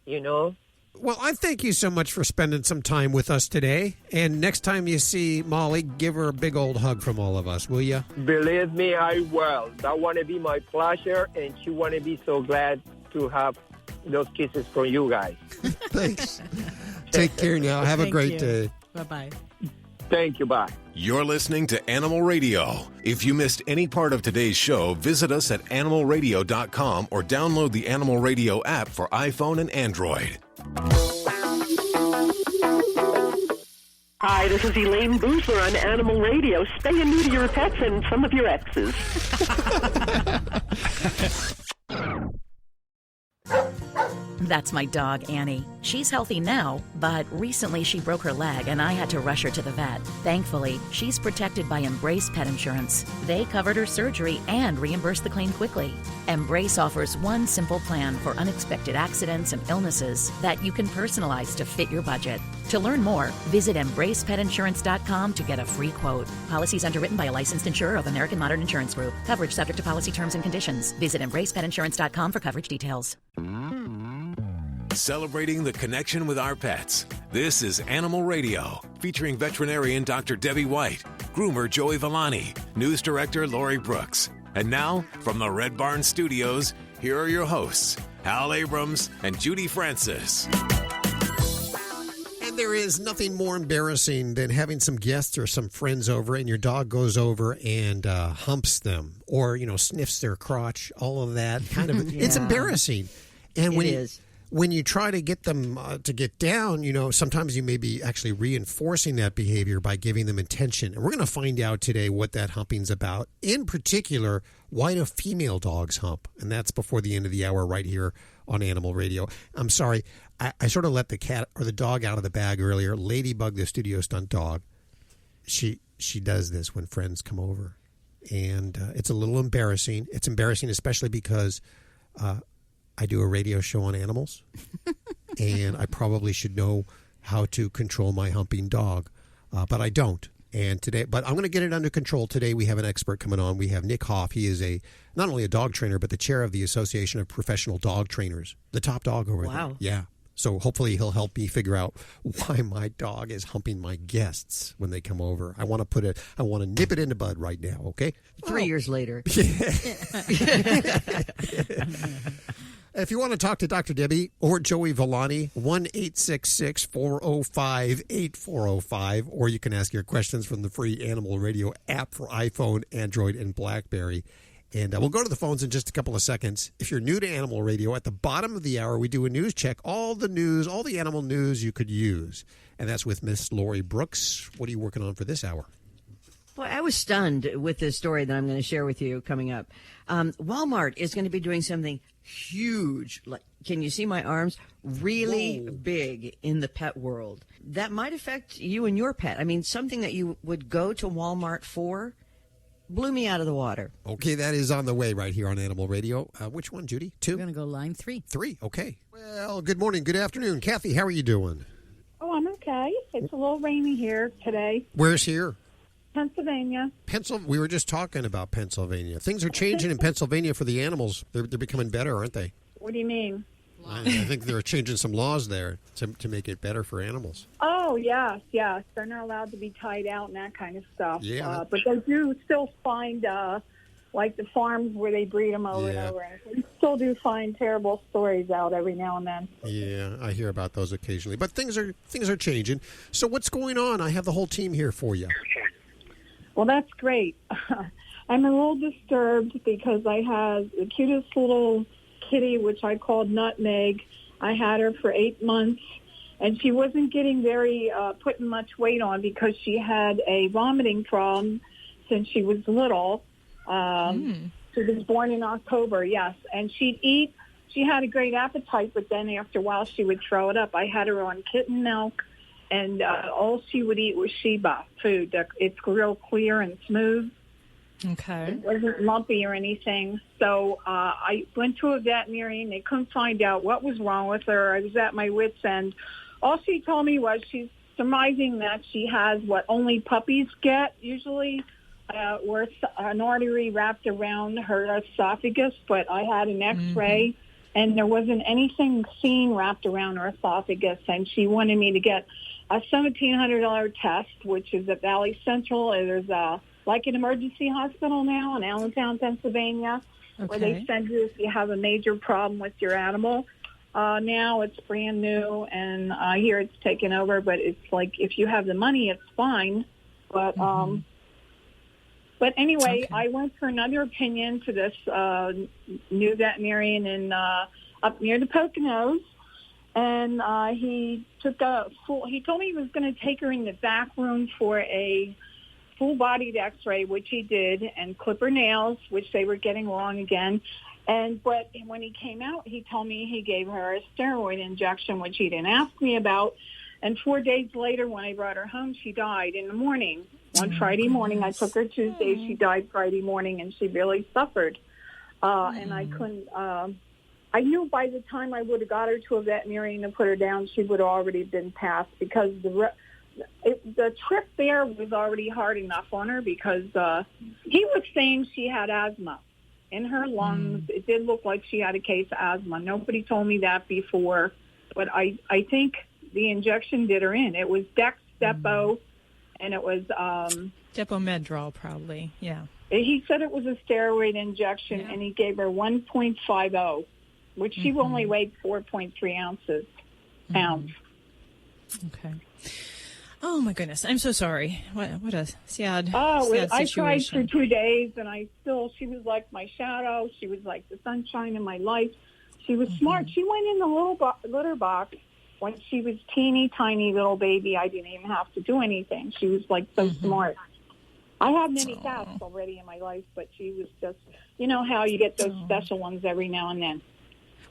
Well, I thank you so much for spending some time with us today. And next time you see Molly, give her a big old hug from all of us, will you? Believe me, I will. That want to be my pleasure, and she want to be so glad to have those kisses from you guys. Thanks. Take care now. Have a great day. Bye-bye. Thank you. Bye. You're listening to Animal Radio. If you missed any part of today's show, visit us at animalradio.com or download the Animal Radio app for iPhone and Android. Hi, this is Elaine Boozler on Animal Radio. Spay and neuter your pets and some of your exes. That's my dog, Annie. She's healthy now, but recently she broke her leg and I had to rush her to the vet. Thankfully, she's protected by Embrace Pet Insurance. They covered her surgery and reimbursed the claim quickly. Embrace offers one simple plan for unexpected accidents and illnesses that you can personalize to fit your budget. To learn more, visit EmbracePetInsurance.com to get a free quote. Policies underwritten by a licensed insurer of American Modern Insurance Group. Coverage subject to policy terms and conditions. Visit EmbracePetInsurance.com for coverage details. Celebrating the connection with our pets. This is Animal Radio, featuring veterinarian Dr. Debbie White, groomer Joey Villani, news director Lori Brooks. And now, from the Red Barn Studios, here are your hosts, Hal Abrams and Judy Francis. And there is nothing more embarrassing than having some guests or some friends over and your dog goes over and humps them or, sniffs their crotch, all of that. Kind of, Yeah. It's embarrassing. And It is. When you try to get them to get down, sometimes you may be actually reinforcing that behavior by giving them attention. And we're going to find out today what that humping's about. In particular, why do female dogs hump? And that's before the end of the hour right here on Animal Radio. I'm sorry, I sort of let the cat or the dog out of the bag earlier. Ladybug, the studio stunt dog, she does this when friends come over. And it's a little embarrassing. It's embarrassing especially because I do a radio show on animals, and I probably should know how to control my humping dog, but I don't. But I'm going to get it under control today. We have an expert coming on. We have Nick Hoff. He is not only a dog trainer, but the chair of the Association of Professional Dog Trainers, the top dog over there. Wow. Yeah. So hopefully he'll help me figure out why my dog is humping my guests when they come over. I want to nip it in the bud right now. Okay. 3 years later. If you want to talk to Dr. Debbie or Joey Villani, 1-866-405-8405, or you can ask your questions from the free Animal Radio app for iPhone, Android, and BlackBerry. And we'll go to the phones in just a couple of seconds. If you're new to Animal Radio, at the bottom of the hour, we do a news check, all the news, all the animal news you could use. And that's with Miss Lori Brooks. What are you working on for this hour? Boy, I was stunned with this story that I'm going to share with you coming up. Walmart is going to be doing something huge. Like, can you see my arms? Really big in the pet world. That might affect you and your pet. I mean, something that you would go to Walmart for blew me out of the water. Okay, that is on the way right here on Animal Radio. Which one, Judy? 2? We're going to go line 3. 3, okay. Well, good morning, good afternoon. Kathy, how are you doing? Oh, I'm okay. It's a little rainy here today. Where's here? Pennsylvania. We were just talking about Pennsylvania. Things are changing in Pennsylvania for the animals. They're becoming better, aren't they? What do you mean? I think they're changing some laws there to make it better for animals. Oh, yes. They're not allowed to be tied out and that kind of stuff. Yeah. But they do still find, like the farms where they breed them over and over. And we still do find terrible stories out every now and then. Yeah, I hear about those occasionally. But things are changing. So what's going on? I have the whole team here for you. Well, that's great. I'm a little disturbed because I had the cutest little kitty, which I called Nutmeg. I had her for 8 months, and she wasn't getting putting much weight on because she had a vomiting problem since she was little. She was born in October, yes. And she'd eat. She had a great appetite, but then after a while she would throw it up. I had her on kitten milk. And all she would eat was Sheba food. It's real clear and smooth. Okay. It wasn't lumpy or anything. So I went to a veterinarian. They couldn't find out what was wrong with her. I was at my wit's end. All she told me was she's surmising that she has what only puppies get usually, where an artery wrapped around her esophagus. But I had an X-ray, and there wasn't anything seen wrapped around her esophagus. And she wanted me to get a $1,700 test, which is at Valley Central. There's a like an emergency hospital now in Allentown, Pennsylvania, where they send you if you have a major problem with your animal. Now it's brand new, and here it's taken over. But it's like if you have the money, it's fine. But anyway, I went for another opinion to this new veterinarian in up near the Poconos, and he took he told me he was going to take her in the back room for a full-bodied X-ray, which he did, and clip her nails, which they were getting long again. But when he came out, he told me he gave her a steroid injection, which he didn't ask me about. And 4 days later, when I brought her home, she died in the morning. On Friday morning, I took her Tuesday. She died Friday morning, and she really suffered. And I couldn't. I knew by the time I would have got her to a veterinarian to put her down, she would have already been passed because the trip there was already hard enough on her because he was saying she had asthma in her lungs. It did look like she had a case of asthma. Nobody told me that before, but I think the injection did her in. It was Depo, and it was Depomedrol, probably. Yeah. He said it was a steroid injection, and he gave her 1.50, which she only weighed 4.3 pounds. Okay. Oh my goodness, I'm so sorry. What a sad, sad I tried situation. for 2 days, and she was like my shadow. She was like the sunshine in my life. She was smart. She went in the little litter box when she was teeny tiny little baby. I didn't even have to do anything. She was like so smart. I have many cats already in my life, but she was just, you know how you get those special ones every now and then.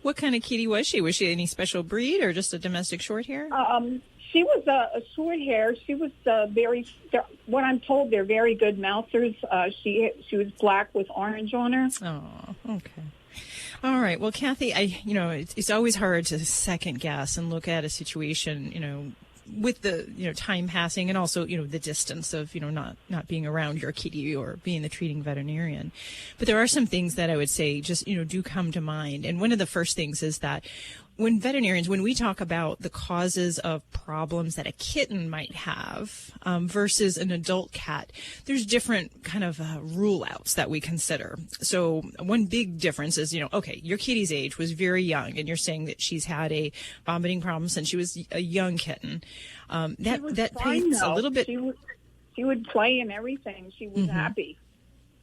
What kind of kitty was she? Was she any special breed or just a domestic short hair? She was a short hair. She was what I'm told, they're very good mousers. She was black with orange on her. Oh, okay. All right. Well, Kathy, it's always hard to second guess and look at a situation, with the, time passing and also, the distance of, not being around your kitty or being the treating veterinarian. But there are some things that I would say just, do come to mind. And one of the first things is that when we talk about the causes of problems that a kitten might have versus an adult cat, there's different kind of rule outs that we consider. So one big difference is, okay, your kitty's age was very young, and you're saying that she's had a vomiting problem since she was a young kitten. That paints a little bit. She would play and everything. She was happy.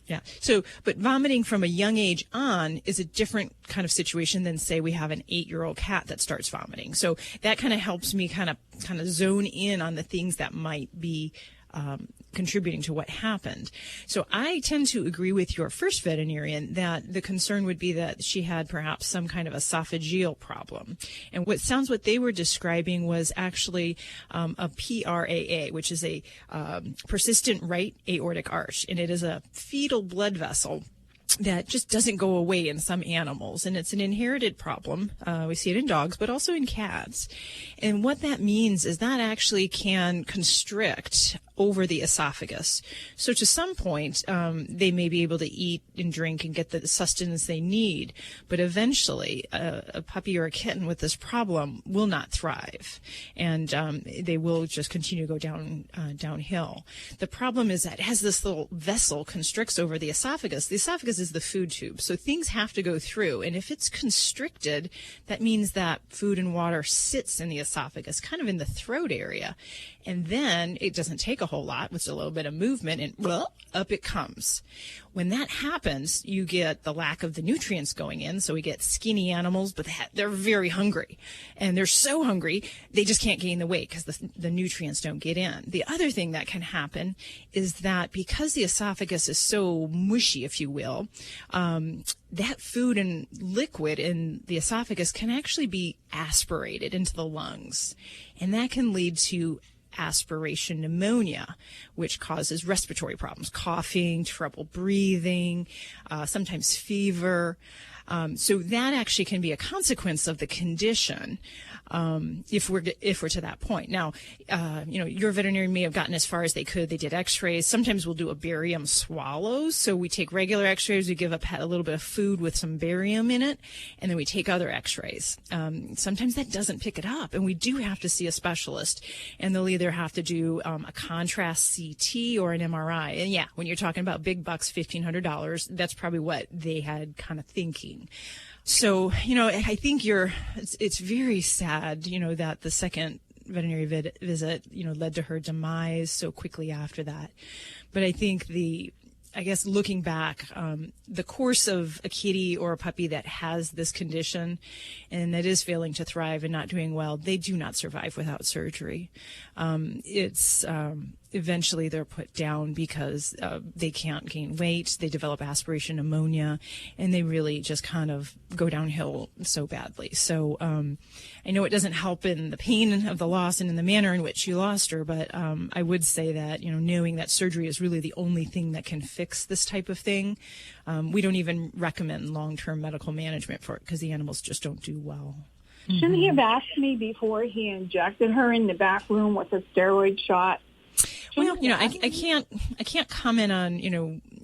Yeah. So, but vomiting from a young age on is a different kind of situation than, say, we have an 8-year-old cat that starts vomiting. So that kind of helps me kind of zone in on the things that might be contributing to what happened. So I tend to agree with your first veterinarian that the concern would be that she had perhaps some kind of esophageal problem. And what they were describing was actually a PRAA, which is a persistent right aortic arch. And it is a fetal blood vessel that just doesn't go away in some animals. And it's an inherited problem. We see it in dogs, but also in cats. And what that means is that actually can constrict over the esophagus. So to some point, they may be able to eat and drink and get the sustenance they need. But eventually, a puppy or a kitten with this problem will not thrive. And they will just continue to go downhill. The problem is that as this little vessel constricts over the esophagus is the food tube. So things have to go through. And if it's constricted, that means that food and water sits in the esophagus, kind of in the throat area. And then it doesn't take a whole lot, with a little bit of movement, and up it comes. When that happens, you get the lack of the nutrients going in. So we get skinny animals, but they're very hungry. And they're so hungry, they just can't gain the weight because the nutrients don't get in. The other thing that can happen is that because the esophagus is so mushy, if you will, that food and liquid in the esophagus can actually be aspirated into the lungs. And that can lead to aspiration pneumonia, which causes respiratory problems, coughing, trouble breathing, sometimes fever. So that actually can be a consequence of the condition. If we're to that point. Now, your veterinarian may have gotten as far as they could. They did x-rays. Sometimes we'll do a barium swallows. So we take regular x-rays, we give a pet a little bit of food with some barium in it, and then we take other x-rays. Sometimes that doesn't pick it up, and we do have to see a specialist, and they'll either have to do a contrast CT or an MRI. And yeah, when you're talking about big bucks, $1,500, that's probably what they had kind of thinking. So, I think it's very sad, that the second veterinary visit, led to her demise so quickly after that. But I think looking back, the course of a kitty or a puppy that has this condition and that is failing to thrive and not doing well, they do not survive without surgery. Eventually they're put down because they can't gain weight, they develop aspiration pneumonia, and they really just kind of go downhill so badly. So I know it doesn't help in the pain of the loss and in the manner in which you lost her, but I would say that, knowing that surgery is really the only thing that can fix this type of thing, we don't even recommend long-term medical management for it because the animals just don't do well. Shouldn't he have asked me before he injected her in the back room with a steroid shot? Well, I can't comment on,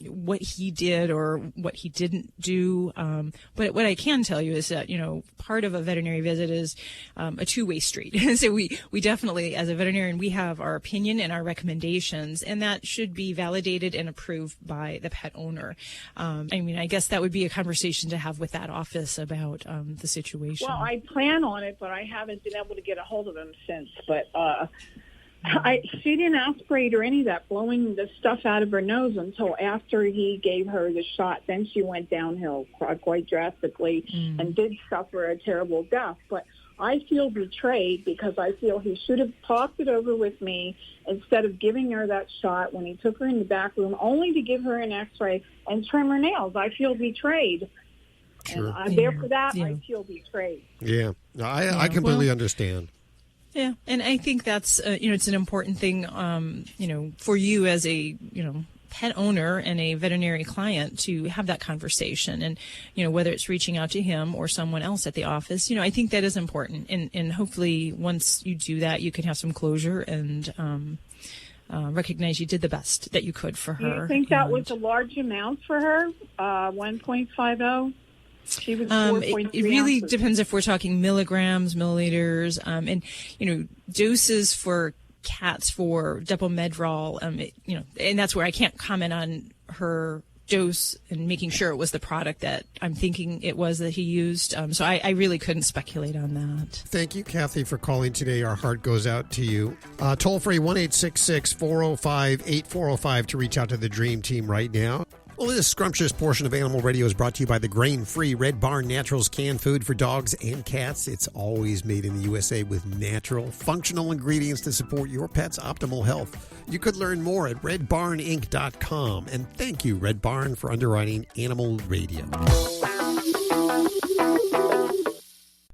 what he did or what he didn't do. But what I can tell you is that, part of a veterinary visit is a two-way street. So we definitely, as a veterinarian, we have our opinion and our recommendations, and that should be validated and approved by the pet owner. I guess that would be a conversation to have with that office about the situation. Well, I plan on it, but I haven't been able to get a hold of him since. But she didn't aspirate or any of that, blowing the stuff out of her nose until after he gave her the shot. Then she went downhill quite drastically and did suffer a terrible death. But I feel betrayed because I feel he should have talked it over with me instead of giving her that shot when he took her in the back room, only to give her an x-ray and trim her nails. I feel betrayed. Sure. And there for that, I feel betrayed. Yeah, I completely understand. Yeah, and I think that's, it's an important thing, for you as a, pet owner and a veterinary client to have that conversation. And, whether it's reaching out to him or someone else at the office, I think that is important. And hopefully once you do that, you can have some closure and recognize you did the best that you could for her. Do you think that was a large amount for her, 1.50? She was 4.3 it really ounces. depends if we're talking milligrams, milliliters, and doses for cats for Depo-Medrol, and that's where I can't comment on her dose and making sure it was the product that I'm thinking it was that he used. So I really couldn't speculate on that. Thank you, Kathy, for calling today. Our heart goes out to you. Toll free 1-866-405-8405 to reach out to the Dream Team right now. Well, this scrumptious portion of Animal Radio is brought to you by the grain-free Red Barn Naturals canned food for dogs and cats. It's always made in the USA with natural, functional ingredients to support your pet's optimal health. You could learn more at redbarninc.com. And thank you, Red Barn, for underwriting Animal Radio.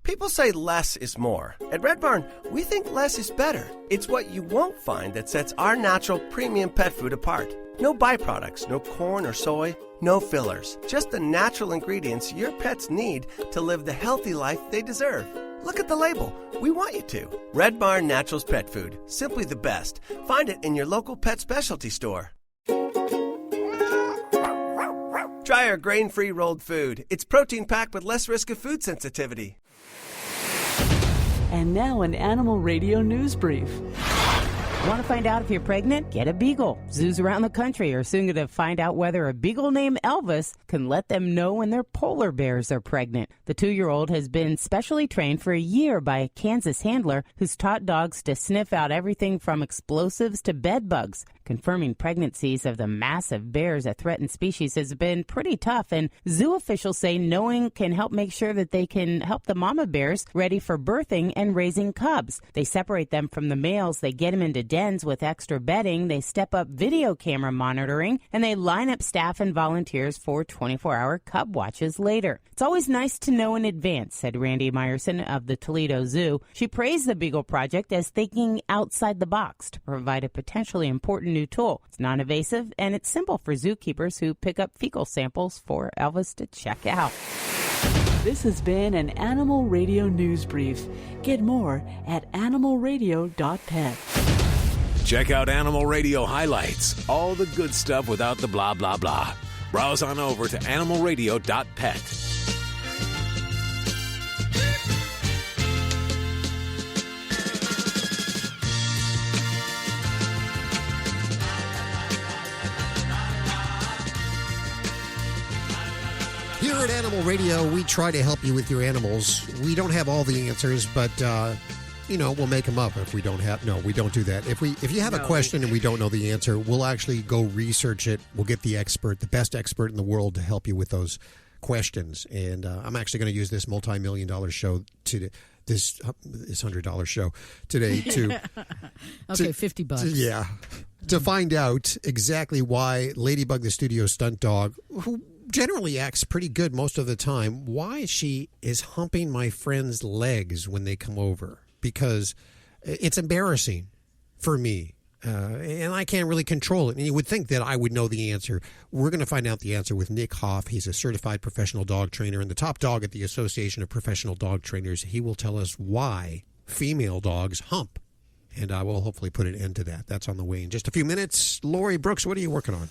People say less is more. At Red Barn, we think less is better. It's what you won't find that sets our natural premium pet food apart. No byproducts, no corn or soy, no fillers. Just the natural ingredients your pets need to live the healthy life they deserve. Look at the label. We want you to. Red Barn Naturals Pet Food. Simply the best. Find it in your local pet specialty store. Try our grain-free rolled food. It's protein-packed with less risk of food sensitivity. And now an Animal Radio News Brief. Want to find out if you're pregnant? Get a beagle. Zoos around the country are soon going to find out whether a beagle named Elvis can let them know when their polar bears are pregnant. The 2-year-old has been specially trained for a year by a Kansas handler who's taught dogs to sniff out everything from explosives to bed bugs. Confirming pregnancies of the massive bears, a threatened species, has been pretty tough, and zoo officials say knowing can help make sure that they can help the mama bears ready for birthing and raising cubs. They separate them from the males, they get them into dens with extra bedding, they step up video camera monitoring, and they line up staff and volunteers for 24-hour cub watches later. It's always nice to know in advance, said Randy Meyerson of the Toledo Zoo. She praised the Beagle Project as thinking outside the box to provide a potentially important new tool. It's non-invasive, and it's simple for zookeepers who pick up fecal samples for Elvis to check out. This has been an Animal Radio News Brief. Get more at animalradio.pet. Check out Animal Radio highlights. All the good stuff without the blah, blah, blah. Browse on over to animalradio.pet. Here at Animal Radio, we try to help you with your animals. We don't have all the answers, but we'll make them up if we don't have. No, we don't do that. If you have a question and we don't know the answer, we'll actually go research it. We'll get the expert, the best expert in the world, to help you with those questions. And I'm actually going to use this multi-million-dollar show to this $100 show today to okay, $50. Yeah, to find out exactly why Ladybug, the studio stunt dog, who generally acts pretty good most of the time, why she is humping my friends' legs when they come over, because it's embarrassing for me, and I can't really control it. And you would think that I would know the answer. We're going to find out the answer with Nick Hoff. He's a certified professional dog trainer and the top dog at the Association of Professional Dog Trainers. He will tell us why female dogs hump, and I will hopefully put an end to that. That's on the way in just a few minutes. Lori Brooks, what are you working on?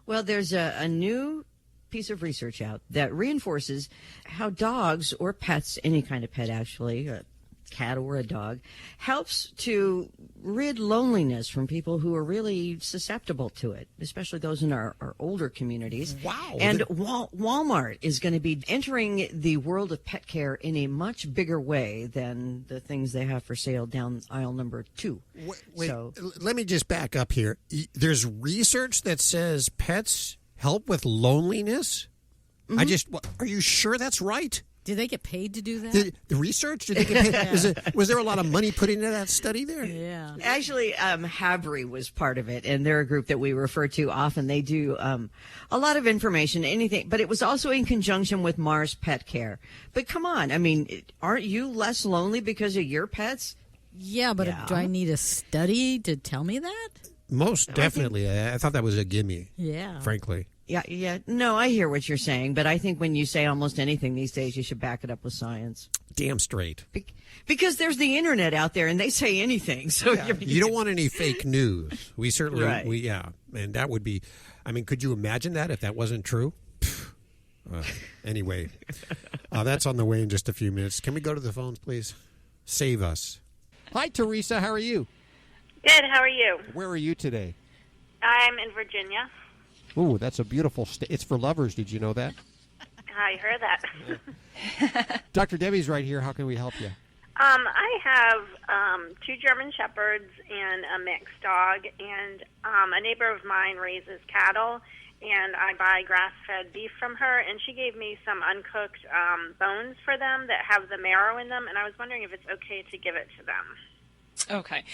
Well, there's a new piece of research out that reinforces how dogs or pets, any kind of pet actually, a cat or a dog, helps to rid loneliness from people who are really susceptible to it, especially those in our older communities. Wow. And Walmart is going to be entering the world of pet care in a much bigger way than the things they have for sale down aisle number 2. Wait, let me just back up here. There's research that says pets help with loneliness? Mm-hmm. Are you sure that's right? Did they get paid to do that? The research? Did they get paid? Was there a lot of money put into that study there? Yeah. Actually, Havry was part of it, and they're a group that we refer to often. They do a lot of information, anything, but it was also in conjunction with Mars Pet Care. But come on, I mean, aren't you less lonely because of your pets? Yeah, but do I need a study to tell me that? Most definitely. I thought that was a gimme. Yeah. Frankly. Yeah. No, I hear what you're saying, but I think when you say almost anything these days, you should back it up with science. Damn straight. Because there's the internet out there, and they say anything. So you don't want any fake news. We certainly, right. And that would be. I mean, could you imagine that if that wasn't true? Anyway, that's on the way in just a few minutes. Can we go to the phones, please? Save us. Hi, Teresa. How are you? Good. How are you? Where are you today? I'm in Virginia. Ooh, that's a beautiful state. It's for lovers. Did you know that? I heard that. Dr. Debbie's right here. How can we help you? I have 2 German Shepherds and a mixed dog, and a neighbor of mine raises cattle, and I buy grass-fed beef from her, and she gave me some uncooked bones for them that have the marrow in them, and I was wondering if it's okay to give it to them. Okay.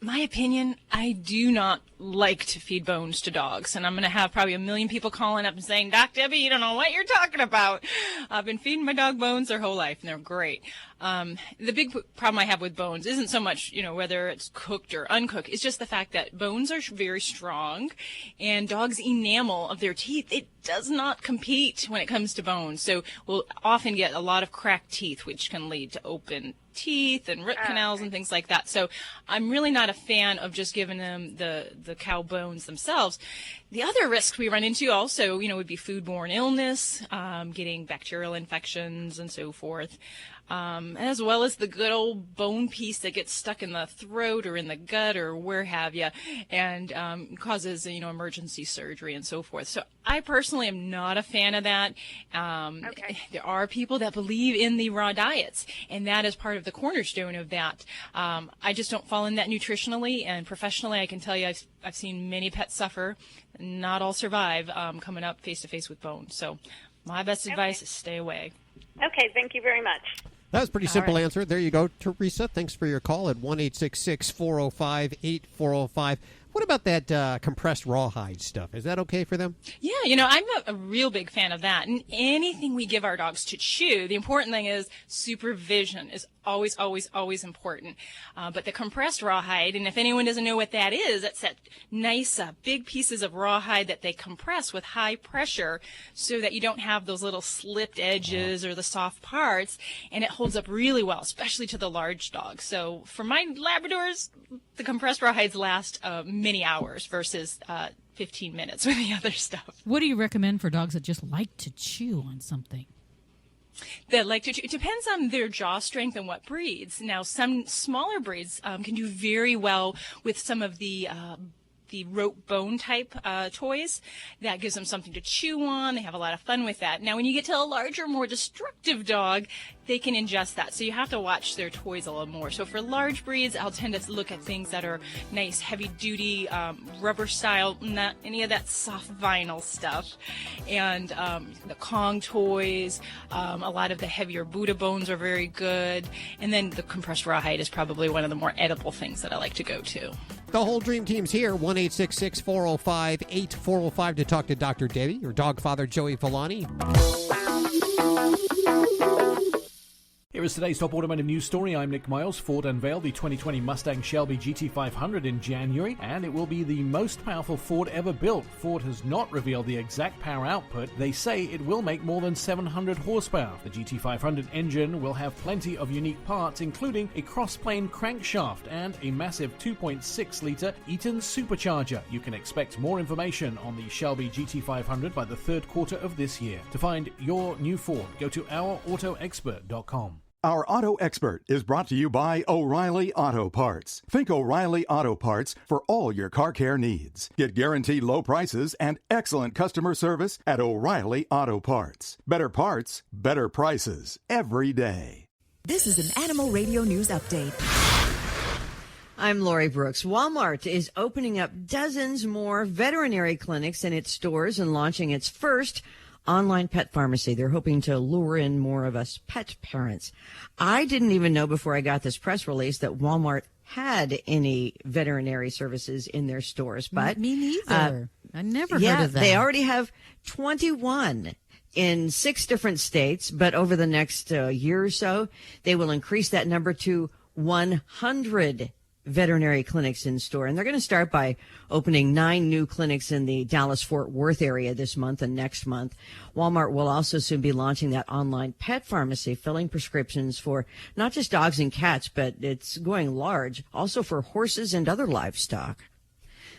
My opinion, I do not like to feed bones to dogs, and I'm going to have probably 1 million people calling up and saying, Doc Debbie, you don't know what you're talking about. I've been feeding my dog bones their whole life, and they're great. The big problem I have with bones isn't so much, whether it's cooked or uncooked. It's just the fact that bones are very strong, and dogs' enamel of their teeth, it does not compete when it comes to bones. So we'll often get a lot of cracked teeth, which can lead to open teeth and root canals and things like that. So I'm really not a fan of just giving them the cow bones themselves. The other risks we run into also, would be foodborne illness, getting bacterial infections and so forth. As well as the good old bone piece that gets stuck in the throat or in the gut or where have you, and causes emergency surgery and so forth. So I personally am not a fan of that. There are people that believe in the raw diets, and that is part of the cornerstone of that. I just don't fall in that nutritionally, and professionally I can tell you I've seen many pets suffer, not all survive, coming up face to face with bones. So my best advice is stay away. Okay, thank you very much. That was a pretty simple answer. There you go, Teresa. Thanks for your call at 1-866-405-8405. What about that compressed rawhide stuff? Is that okay for them? Yeah, I'm a real big fan of that. And anything we give our dogs to chew, the important thing is supervision is always, always, always important. But the compressed rawhide, and if anyone doesn't know what that is, that's that nice big pieces of rawhide that they compress with high pressure so that you don't have those little slipped edges or the soft parts, and it holds up really well, especially to the large dogs. So for my Labradors, the compressed rawhides last many hours versus 15 minutes with the other stuff. What do you recommend for dogs that just like to chew on something? That like to chew. It depends on their jaw strength and what breeds. Now, some smaller breeds can do very well with some of the rope bone type toys. That gives them something to chew on. They have a lot of fun with that. Now, when you get to a larger, more destructive dog, they can ingest that. So you have to watch their toys a little more. So for large breeds, I'll tend to look at things that are nice, heavy-duty, rubber style, not any of that soft vinyl stuff. And the Kong toys, a lot of the heavier Buddha bones are very good. And then the compressed rawhide is probably one of the more edible things that I like to go to. The whole dream team's here, 1-866-405-8405 to talk to Dr. Debbie or dog father Joey Villani. Here is today's top automotive news story. I'm Nick Miles. Ford unveiled the 2020 Mustang Shelby GT500 in January, and it will be the most powerful Ford ever built. Ford has not revealed the exact power output. They say it will make more than 700 horsepower. The GT500 engine will have plenty of unique parts, including a cross-plane crankshaft and a massive 2.6-litre Eaton supercharger. You can expect more information on the Shelby GT500 by the third quarter of this year. To find your new Ford, go to ourautoexpert.com. Our Auto Expert is brought to you by O'Reilly Auto Parts. Think O'Reilly Auto Parts for all your car care needs. Get guaranteed low prices and excellent customer service at O'Reilly Auto Parts. Better parts, better prices, every day. This is an Animal Radio News Update. I'm Lori Brooks. Walmart is opening up dozens more veterinary clinics in its stores and launching its first online pet pharmacy. They're hoping to lure in more of us pet parents. I didn't even know before I got this press release that Walmart had any veterinary services in their stores. But me neither. I never heard of that. They already have 21 in 6 different states, but over the next year or so, they will increase that number to 100 veterinary clinics in store. And they're going to start by opening 9 new clinics in the Dallas-Fort Worth area this month and next month. Walmart will also soon be launching that online pet pharmacy, filling prescriptions for not just dogs and cats, but it's going large, also for horses and other livestock.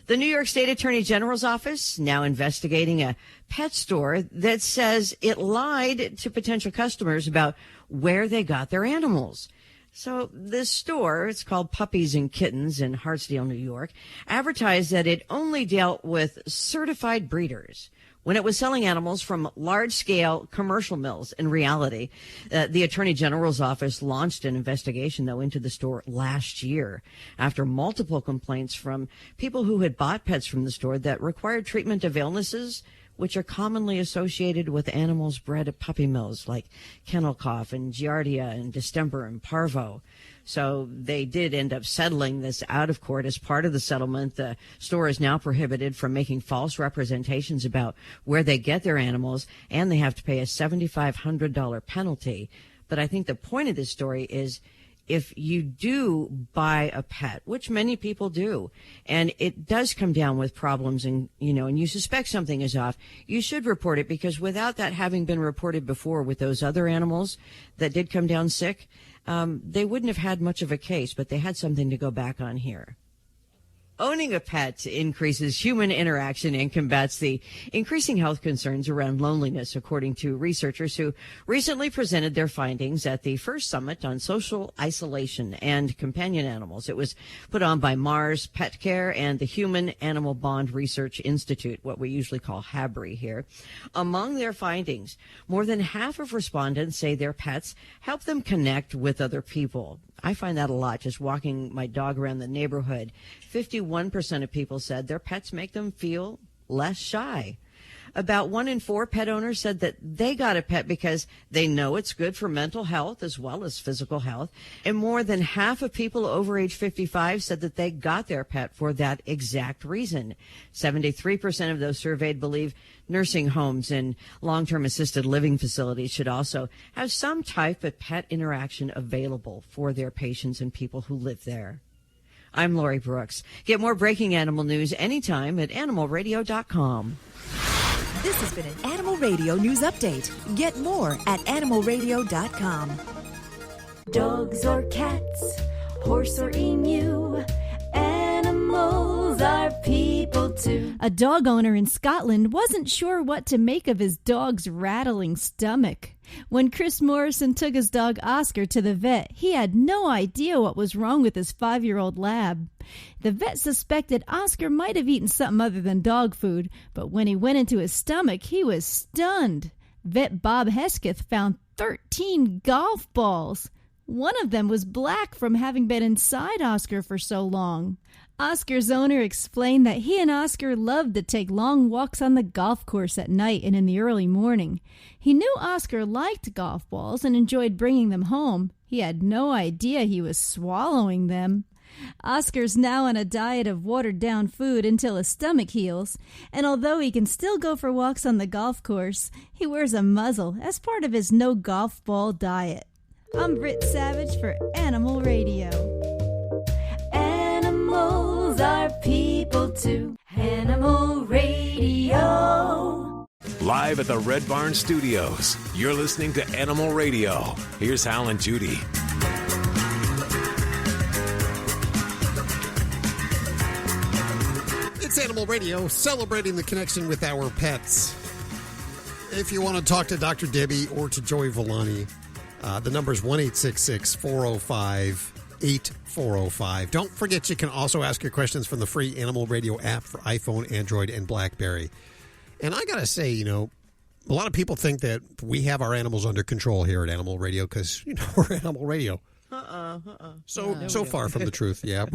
The New York State Attorney General's office now investigating a pet store that says it lied to potential customers about where they got their animals. So this store, it's called Puppies and Kittens in Hartsdale, New York, advertised that it only dealt with certified breeders when it was selling animals from large-scale commercial mills. In reality, the Attorney General's office launched an investigation, though, into the store last year after multiple complaints from people who had bought pets from the store that required treatment of illnesses which are commonly associated with animals bred at puppy mills, like kennel cough and giardia and distemper and parvo. So they did end up settling this out of court. As part of the settlement, the store is now prohibited from making false representations about where they get their animals, and they have to pay a $7,500 penalty. But I think the point of this story is, if you do buy a pet, which many people do, and it does come down with problems and you suspect something is off, you should report it, because without that having been reported before with those other animals that did come down sick, they wouldn't have had much of a case, but they had something to go back on here. Owning a pet increases human interaction and combats the increasing health concerns around loneliness, according to researchers who recently presented their findings at the first summit on social isolation and companion animals. It was put on by Mars Pet Care and the Human Animal Bond Research Institute, what we usually call HABRI here. Among their findings, more than half of respondents say their pets help them connect with other people. I find that a lot, just walking my dog around the neighborhood. 51% of people said their pets make them feel less shy. About 1 in 4 pet owners said that they got a pet because they know it's good for mental health as well as physical health. And more than half of people over age 55 said that they got their pet for that exact reason. 73% of those surveyed believe nursing homes and long-term assisted living facilities should also have some type of pet interaction available for their patients and people who live there. I'm Lori Brooks. Get more breaking animal news anytime at animalradio.com. This has been an Animal Radio News Update. Get more at animalradio.com. Dogs or cats, horse or emu, animals are people too. A dog owner in Scotland wasn't sure what to make of his dog's rattling stomach. When Chris Morrison took his dog Oscar to the vet, he had no idea what was wrong with his 5-year-old lab. The vet suspected Oscar might have eaten something other than dog food, but when he went into his stomach, he was stunned. Vet Bob Hesketh found 13 golf balls. One of them was black from having been inside Oscar for so long. Oscar's owner explained that he and Oscar loved to take long walks on the golf course at night and in the early morning. He knew Oscar liked golf balls and enjoyed bringing them home. He had no idea he was swallowing them. Oscar's now on a diet of watered-down food until his stomach heals, and although he can still go for walks on the golf course, he wears a muzzle as part of his no golf ball diet. I'm Britt Savage for Animal Radio. Animals are people too. Animal Radio. Live at the Red Barn Studios, you're listening to Animal Radio. Here's Hal and Judy. It's Animal Radio, celebrating the connection with our pets. If you want to talk to Dr. Debbie or to Joey Villani, the number is 1-866-405-8405. Don't forget you can also ask your questions from the free Animal Radio app for iPhone, Android, and BlackBerry. And I got to say, you know, a lot of people think that we have our animals under control here at Animal Radio because, you know, we're Animal Radio. So far from the truth, yeah.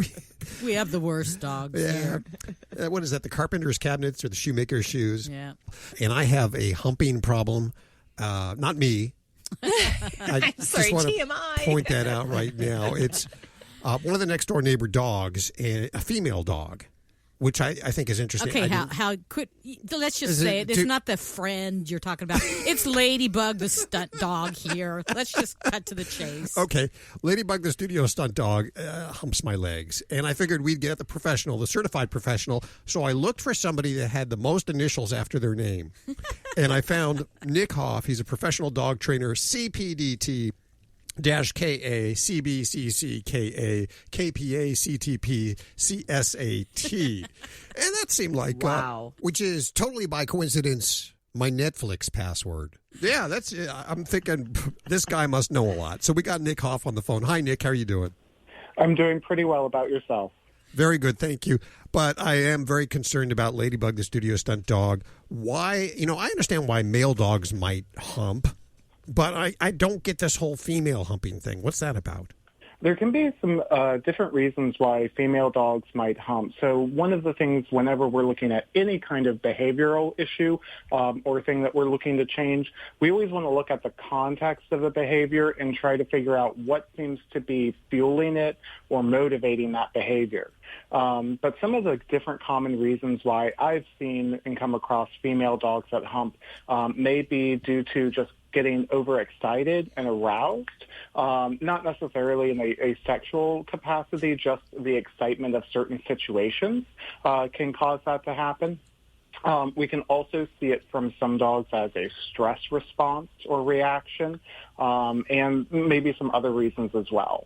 We have the worst dogs. Yeah. What is that, the carpenter's cabinets or the shoemaker's shoes? Yeah. And I have a humping problem. Not me. I sorry, just want to TMI. point that out right now. It's one of the next door neighbor dogs, a female dog, which I think is interesting. Okay, let's just say it. It's not the friend you're talking about. It's Ladybug, the stunt dog here. Let's just cut to the chase. Okay. Ladybug, the studio stunt dog, humps my legs. And I figured we'd get the professional, the certified professional. So I looked for somebody that had the most initials after their name. And I found Nick Hoff. He's a professional dog trainer, CPDT. -KA, CBCCKA, KPA, CTP, CSAT. And that seemed like, wow. Which is totally by coincidence, my Netflix password. Yeah, I'm thinking this guy must know a lot. So we got Nick Hoff on the phone. Hi, Nick. How are you doing? I'm doing pretty well. About yourself? Very good, thank you. But I am very concerned about Ladybug, the studio stunt dog. Why, I understand why male dogs might hump. But I don't get this whole female humping thing. What's that about? There can be some different reasons why female dogs might hump. So one of the things whenever we're looking at any kind of behavioral issue or thing that we're looking to change, we always want to look at the context of the behavior and try to figure out what seems to be fueling it or motivating that behavior. But some of the different common reasons why I've seen and come across female dogs that hump may be due to just getting overexcited and aroused, not necessarily in a sexual capacity, just the excitement of certain situations can cause that to happen. We can also see it from some dogs as a stress response or reaction, and maybe some other reasons as well.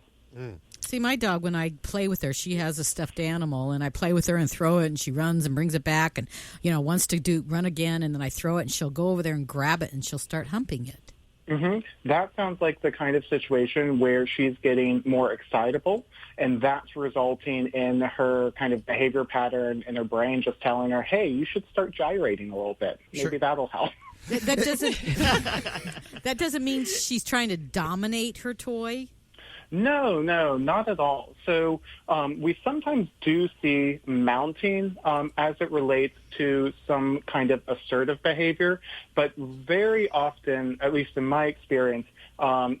See, my dog, when I play with her, she has a stuffed animal, and I play with her and throw it, and she runs and brings it back and, wants to run again, and then I throw it, and she'll go over there and grab it, and she'll start humping it. Mm-hmm. That sounds like the kind of situation where she's getting more excitable, and that's resulting in her kind of behavior pattern in her brain just telling her, hey, you should start gyrating a little bit. Maybe that'll help. That doesn't mean she's trying to dominate her toy? No, not at all. So we sometimes do see mounting as it relates to some kind of assertive behavior, but very often, at least in my experience,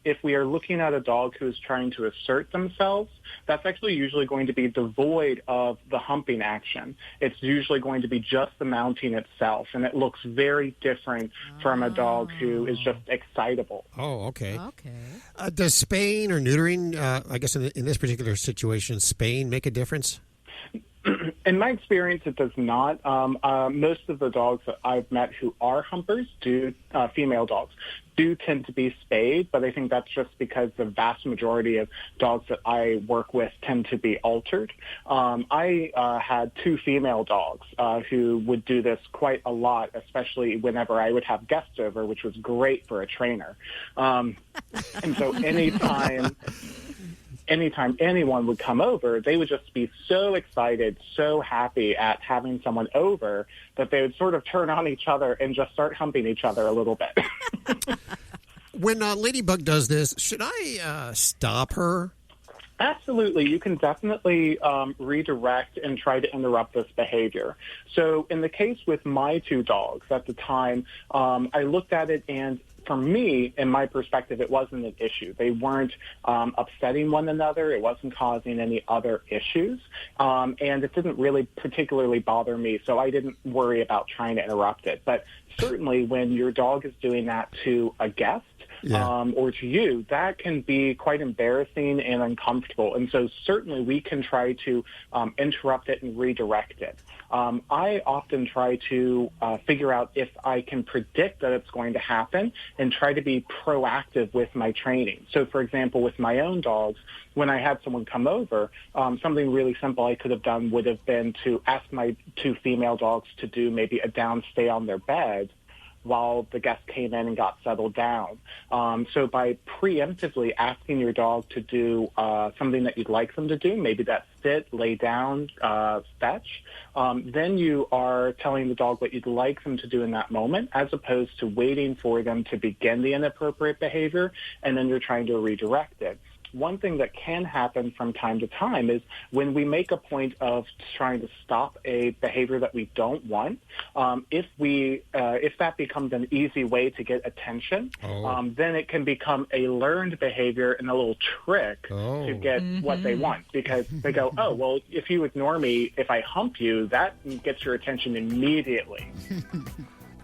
if we are looking at a dog who is trying to assert themselves, that's actually usually going to be devoid of the humping action. It's usually going to be just the mounting itself, and it looks very different from a dog who is just excitable. Oh, okay. Does spaying or neutering, I guess in this particular situation, spaying make a difference? In my experience, it does not. Most of the dogs that I've met who are humpers, female dogs, do tend to be spayed, but I think that's just because the vast majority of dogs that I work with tend to be altered. I had 2 female dogs who would do this quite a lot, especially whenever I would have guests over, which was great for a trainer. And so anytime anyone would come over, they would just be so excited, so happy at having someone over that they would sort of turn on each other and just start humping each other a little bit. When Ladybug does this, should I stop her? Absolutely. You can definitely redirect and try to interrupt this behavior. So in the case with my 2 dogs at the time, I looked at it, and for me, in my perspective, it wasn't an issue. They weren't upsetting one another. It wasn't causing any other issues. And it didn't really particularly bother me, so I didn't worry about trying to interrupt it. But certainly when your dog is doing that to a guest, or to you, that can be quite embarrassing and uncomfortable. And so certainly we can try to interrupt it and redirect it. I often try to figure out if I can predict that it's going to happen and try to be proactive with my training. So, for example, with my own dogs, when I had someone come over, something really simple I could have done would have been to ask my 2 female dogs to do maybe a down stay on their bed while the guest came in and got settled down. So by preemptively asking your dog to do something that you'd like them to do, maybe that's sit, lay down, fetch, then you are telling the dog what you'd like them to do in that moment, as opposed to waiting for them to begin the inappropriate behavior, and then you're trying to redirect it. One thing that can happen from time to time is when we make a point of trying to stop a behavior that we don't want, if that becomes an easy way to get attention, then it can become a learned behavior and a little trick to get what they want, because they go, oh, well, if you ignore me, if I hump you, that gets your attention immediately.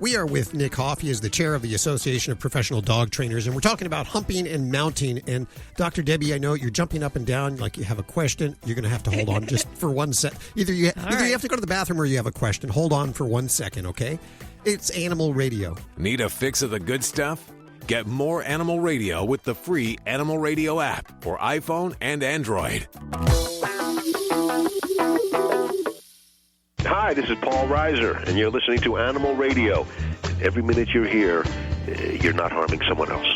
We are with Nick Hoff. He is the chair of the Association of Professional Dog Trainers, and we're talking about humping and mounting. And Dr. Debbie, I know you're jumping up and down like you have a question. You're going to have to hold on just for 1 sec. Either you have to go to the bathroom or you have a question. Hold on for 1 second, okay? It's Animal Radio. Need a fix of the good stuff? Get more Animal Radio with the free Animal Radio app for iPhone and Android. Hi, this is Paul Reiser, and you're listening to Animal Radio. Every minute you're here, you're not harming someone else.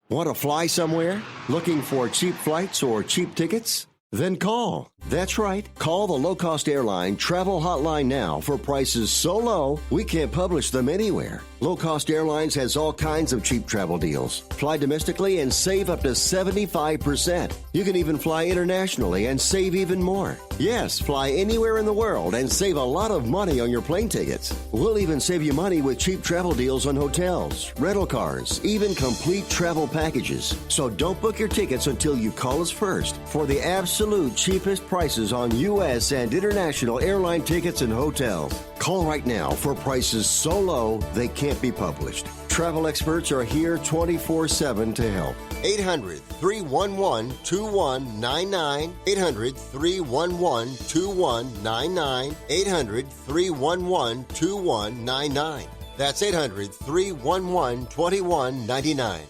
Want to fly somewhere? Looking for cheap flights or cheap tickets? Then call. That's right. Call the low-cost airline travel hotline now for prices so low we can't publish them anywhere. Low Cost Airlines has all kinds of cheap travel deals. Fly domestically and save up to 75%. You can even fly internationally and save even more. Yes, fly anywhere in the world and save a lot of money on your plane tickets. We'll even save you money with cheap travel deals on hotels, rental cars, even complete travel packages. So don't book your tickets until you call us first for the absolute cheapest prices on U.S. and international airline tickets and hotels. Call right now for prices so low they can't be published. Travel experts are here 24/7 to help. 800-311-2199. 800-311-2199. 800-311-2199. That's 800-311-2199.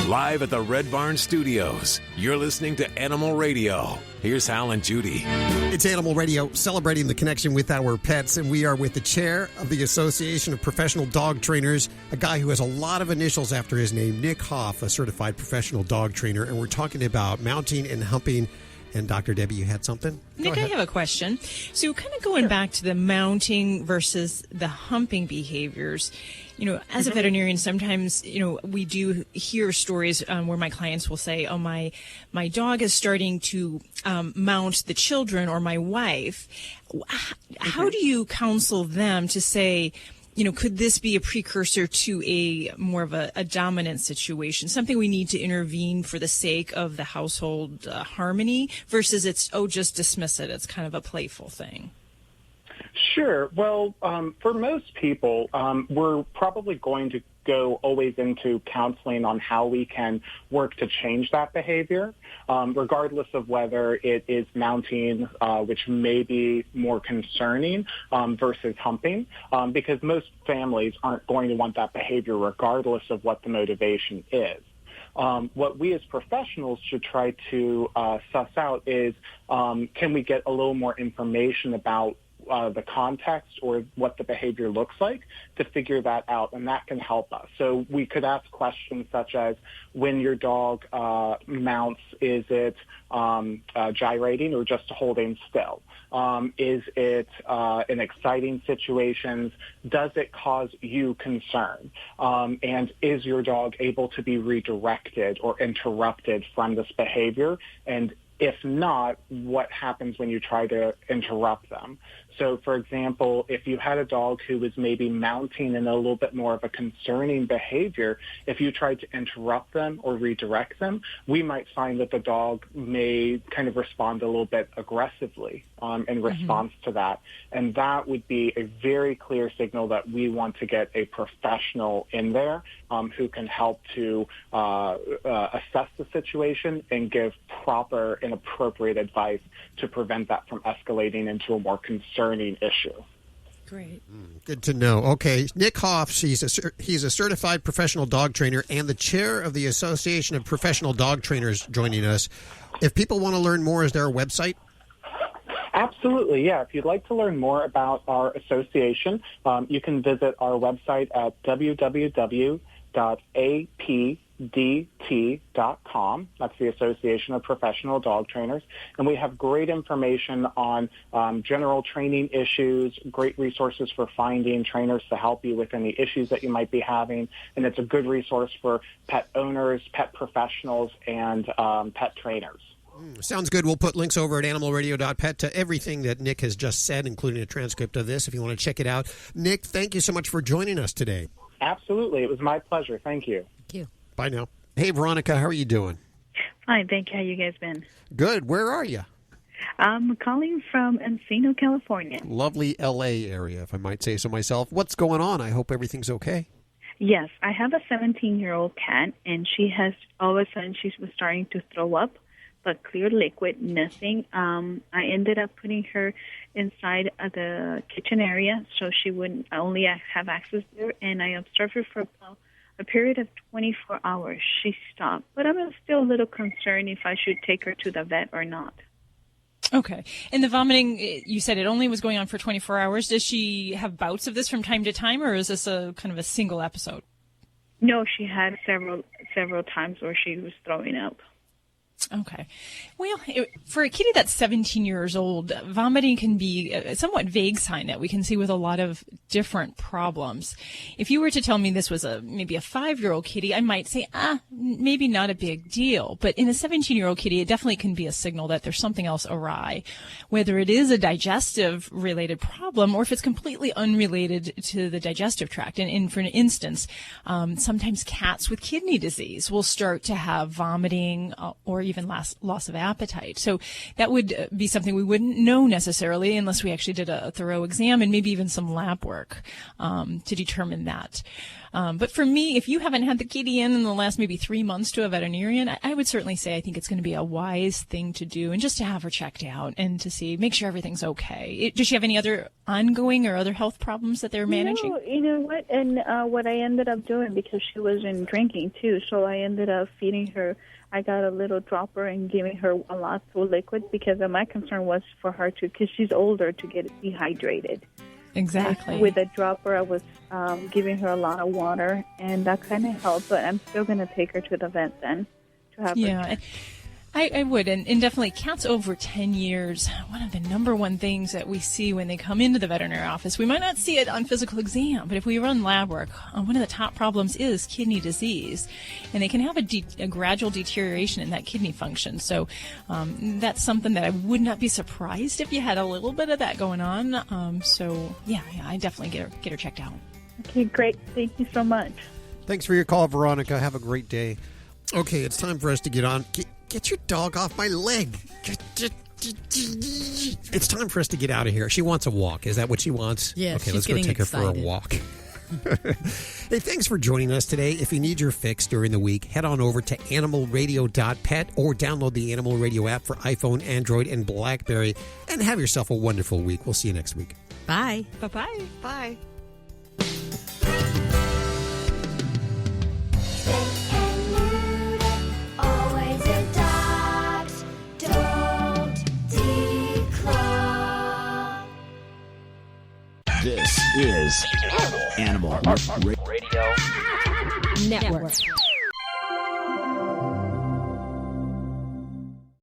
Live live at the Red Barn Studios. You're listening to Animal Radio. Here's Hal and Judy. It's Animal Radio, celebrating the connection with our pets, and we are with the chair of the Association of Professional Dog Trainers, a guy who has a lot of initials after his name, Nick Hoff, a certified professional dog trainer, and we're talking about mounting and humping. And Dr. Debbie, you had something? Nick, I have a question. So kind of going back to the mounting versus the humping behaviors, as a veterinarian, sometimes, we do hear stories where my clients will say, oh, my dog is starting to mount the children or my wife. How do you counsel them to say, could this be a precursor to a more of a dominant situation, something we need to intervene for the sake of the household harmony versus just dismiss it. It's kind of a playful thing. Sure. Well, for most people, we're probably going to go always into counseling on how we can work to change that behavior, regardless of whether it is mounting, which may be more concerning, versus humping, because most families aren't going to want that behavior regardless of what the motivation is. What we as professionals should try to suss out is, can we get a little more information about the context or what the behavior looks like to figure that out, and that can help us. So we could ask questions such as, when your dog mounts, is it gyrating or just holding still? Is it in exciting situations? Does it cause you concern? And is your dog able to be redirected or interrupted from this behavior? And if not, what happens when you try to interrupt them? So, for example, if you had a dog who was maybe mounting in a little bit more of a concerning behavior, if you tried to interrupt them or redirect them, we might find that the dog may kind of respond a little bit aggressively in response to that. And that would be a very clear signal that we want to get a professional in there who can help to assess the situation and give proper and appropriate advice to prevent that from escalating into a more concerning issue. Great. Good to know. Okay, Nick Hoff, he's a certified professional dog trainer and the chair of the Association of Professional Dog Trainers joining us. If people want to learn more, is there a website? Absolutely, yeah. If you'd like to learn more about our association, you can visit our website at www.apdt.com. That's the Association of Professional Dog Trainers. And we have great information on general training issues, great resources for finding trainers to help you with any issues that you might be having. And it's a good resource for pet owners, pet professionals, and pet trainers. Sounds good. We'll put links over at animalradio.pet to everything that Nick has just said, including a transcript of this if you want to check it out. Nick, thank you so much for joining us today. Absolutely. It was my pleasure. Thank you. Thank you. Bye now. Hey, Veronica, how are you doing? Fine, thank you. How you guys been? Good. Where are you? I'm calling from Encino, California. Lovely L.A. area, if I might say so myself. What's going on? I hope everything's okay. Yes, I have a 17-year-old cat, and she has, all of a sudden, she was starting to throw up, but clear liquid, nothing. I ended up putting her inside of the kitchen area so she wouldn't only have access there, and I observed her for about a period of 24 hours. She stopped, but I'm still a little concerned if I should take her to the vet or not. Okay. And the vomiting, you said it only was going on for 24 hours. Does she have bouts of this from time to time, or is this a kind of a single episode? No, she had several times where she was throwing up. Okay. Well, for a kitty that's 17 years old, vomiting can be a somewhat vague sign that we can see with a lot of different problems. If you were to tell me this was maybe a 5-year-old kitty, I might say, maybe not a big deal. But in a 17-year-old kitty, it definitely can be a signal that there's something else awry, whether it is a digestive-related problem or if it's completely unrelated to the digestive tract. And for an instance, sometimes cats with kidney disease will start to have vomiting or even loss of appetite. So that would be something we wouldn't know necessarily unless we actually did a thorough exam and maybe even some lab work to determine that. But for me, if you haven't had the kitty in the last maybe 3 months to a veterinarian, I would certainly say I think it's going to be a wise thing to do, and just to have her checked out and to make sure everything's okay. Does she have any other ongoing or other health problems that they're managing? No, you know what? And what I ended up doing, because she wasn't drinking too, so I ended up feeding her. I got a little dropper and giving her a lot of liquid, because my concern was for her to, because she's older, to get dehydrated. Exactly. And with a dropper, I was giving her a lot of water, and that kind of helped. But I'm still going to take her to the vet then to have her checked. I would, and definitely cats over 10 years, one of the number one things that we see when they come into the veterinary office, we might not see it on physical exam, but if we run lab work, one of the top problems is kidney disease, and they can have a gradual deterioration in that kidney function. So that's something that I would not be surprised if you had a little bit of that going on. I definitely get her checked out. Okay, great. Thank you so much. Thanks for your call, Veronica. Have a great day. Okay, it's time for us to get on. Get your dog off my leg. It's time for us to get out of here. She wants a walk. Is that what she wants? Yeah, okay, let's go take her for a walk. Hey, thanks for joining us today. If you need your fix during the week, head on over to animalradio.pet or download the Animal Radio app for iPhone, Android, and BlackBerry, and have yourself a wonderful week. We'll see you next week. Bye. Bye-bye. Bye. Always adopt, don't declaw. This is Animal Radio Network.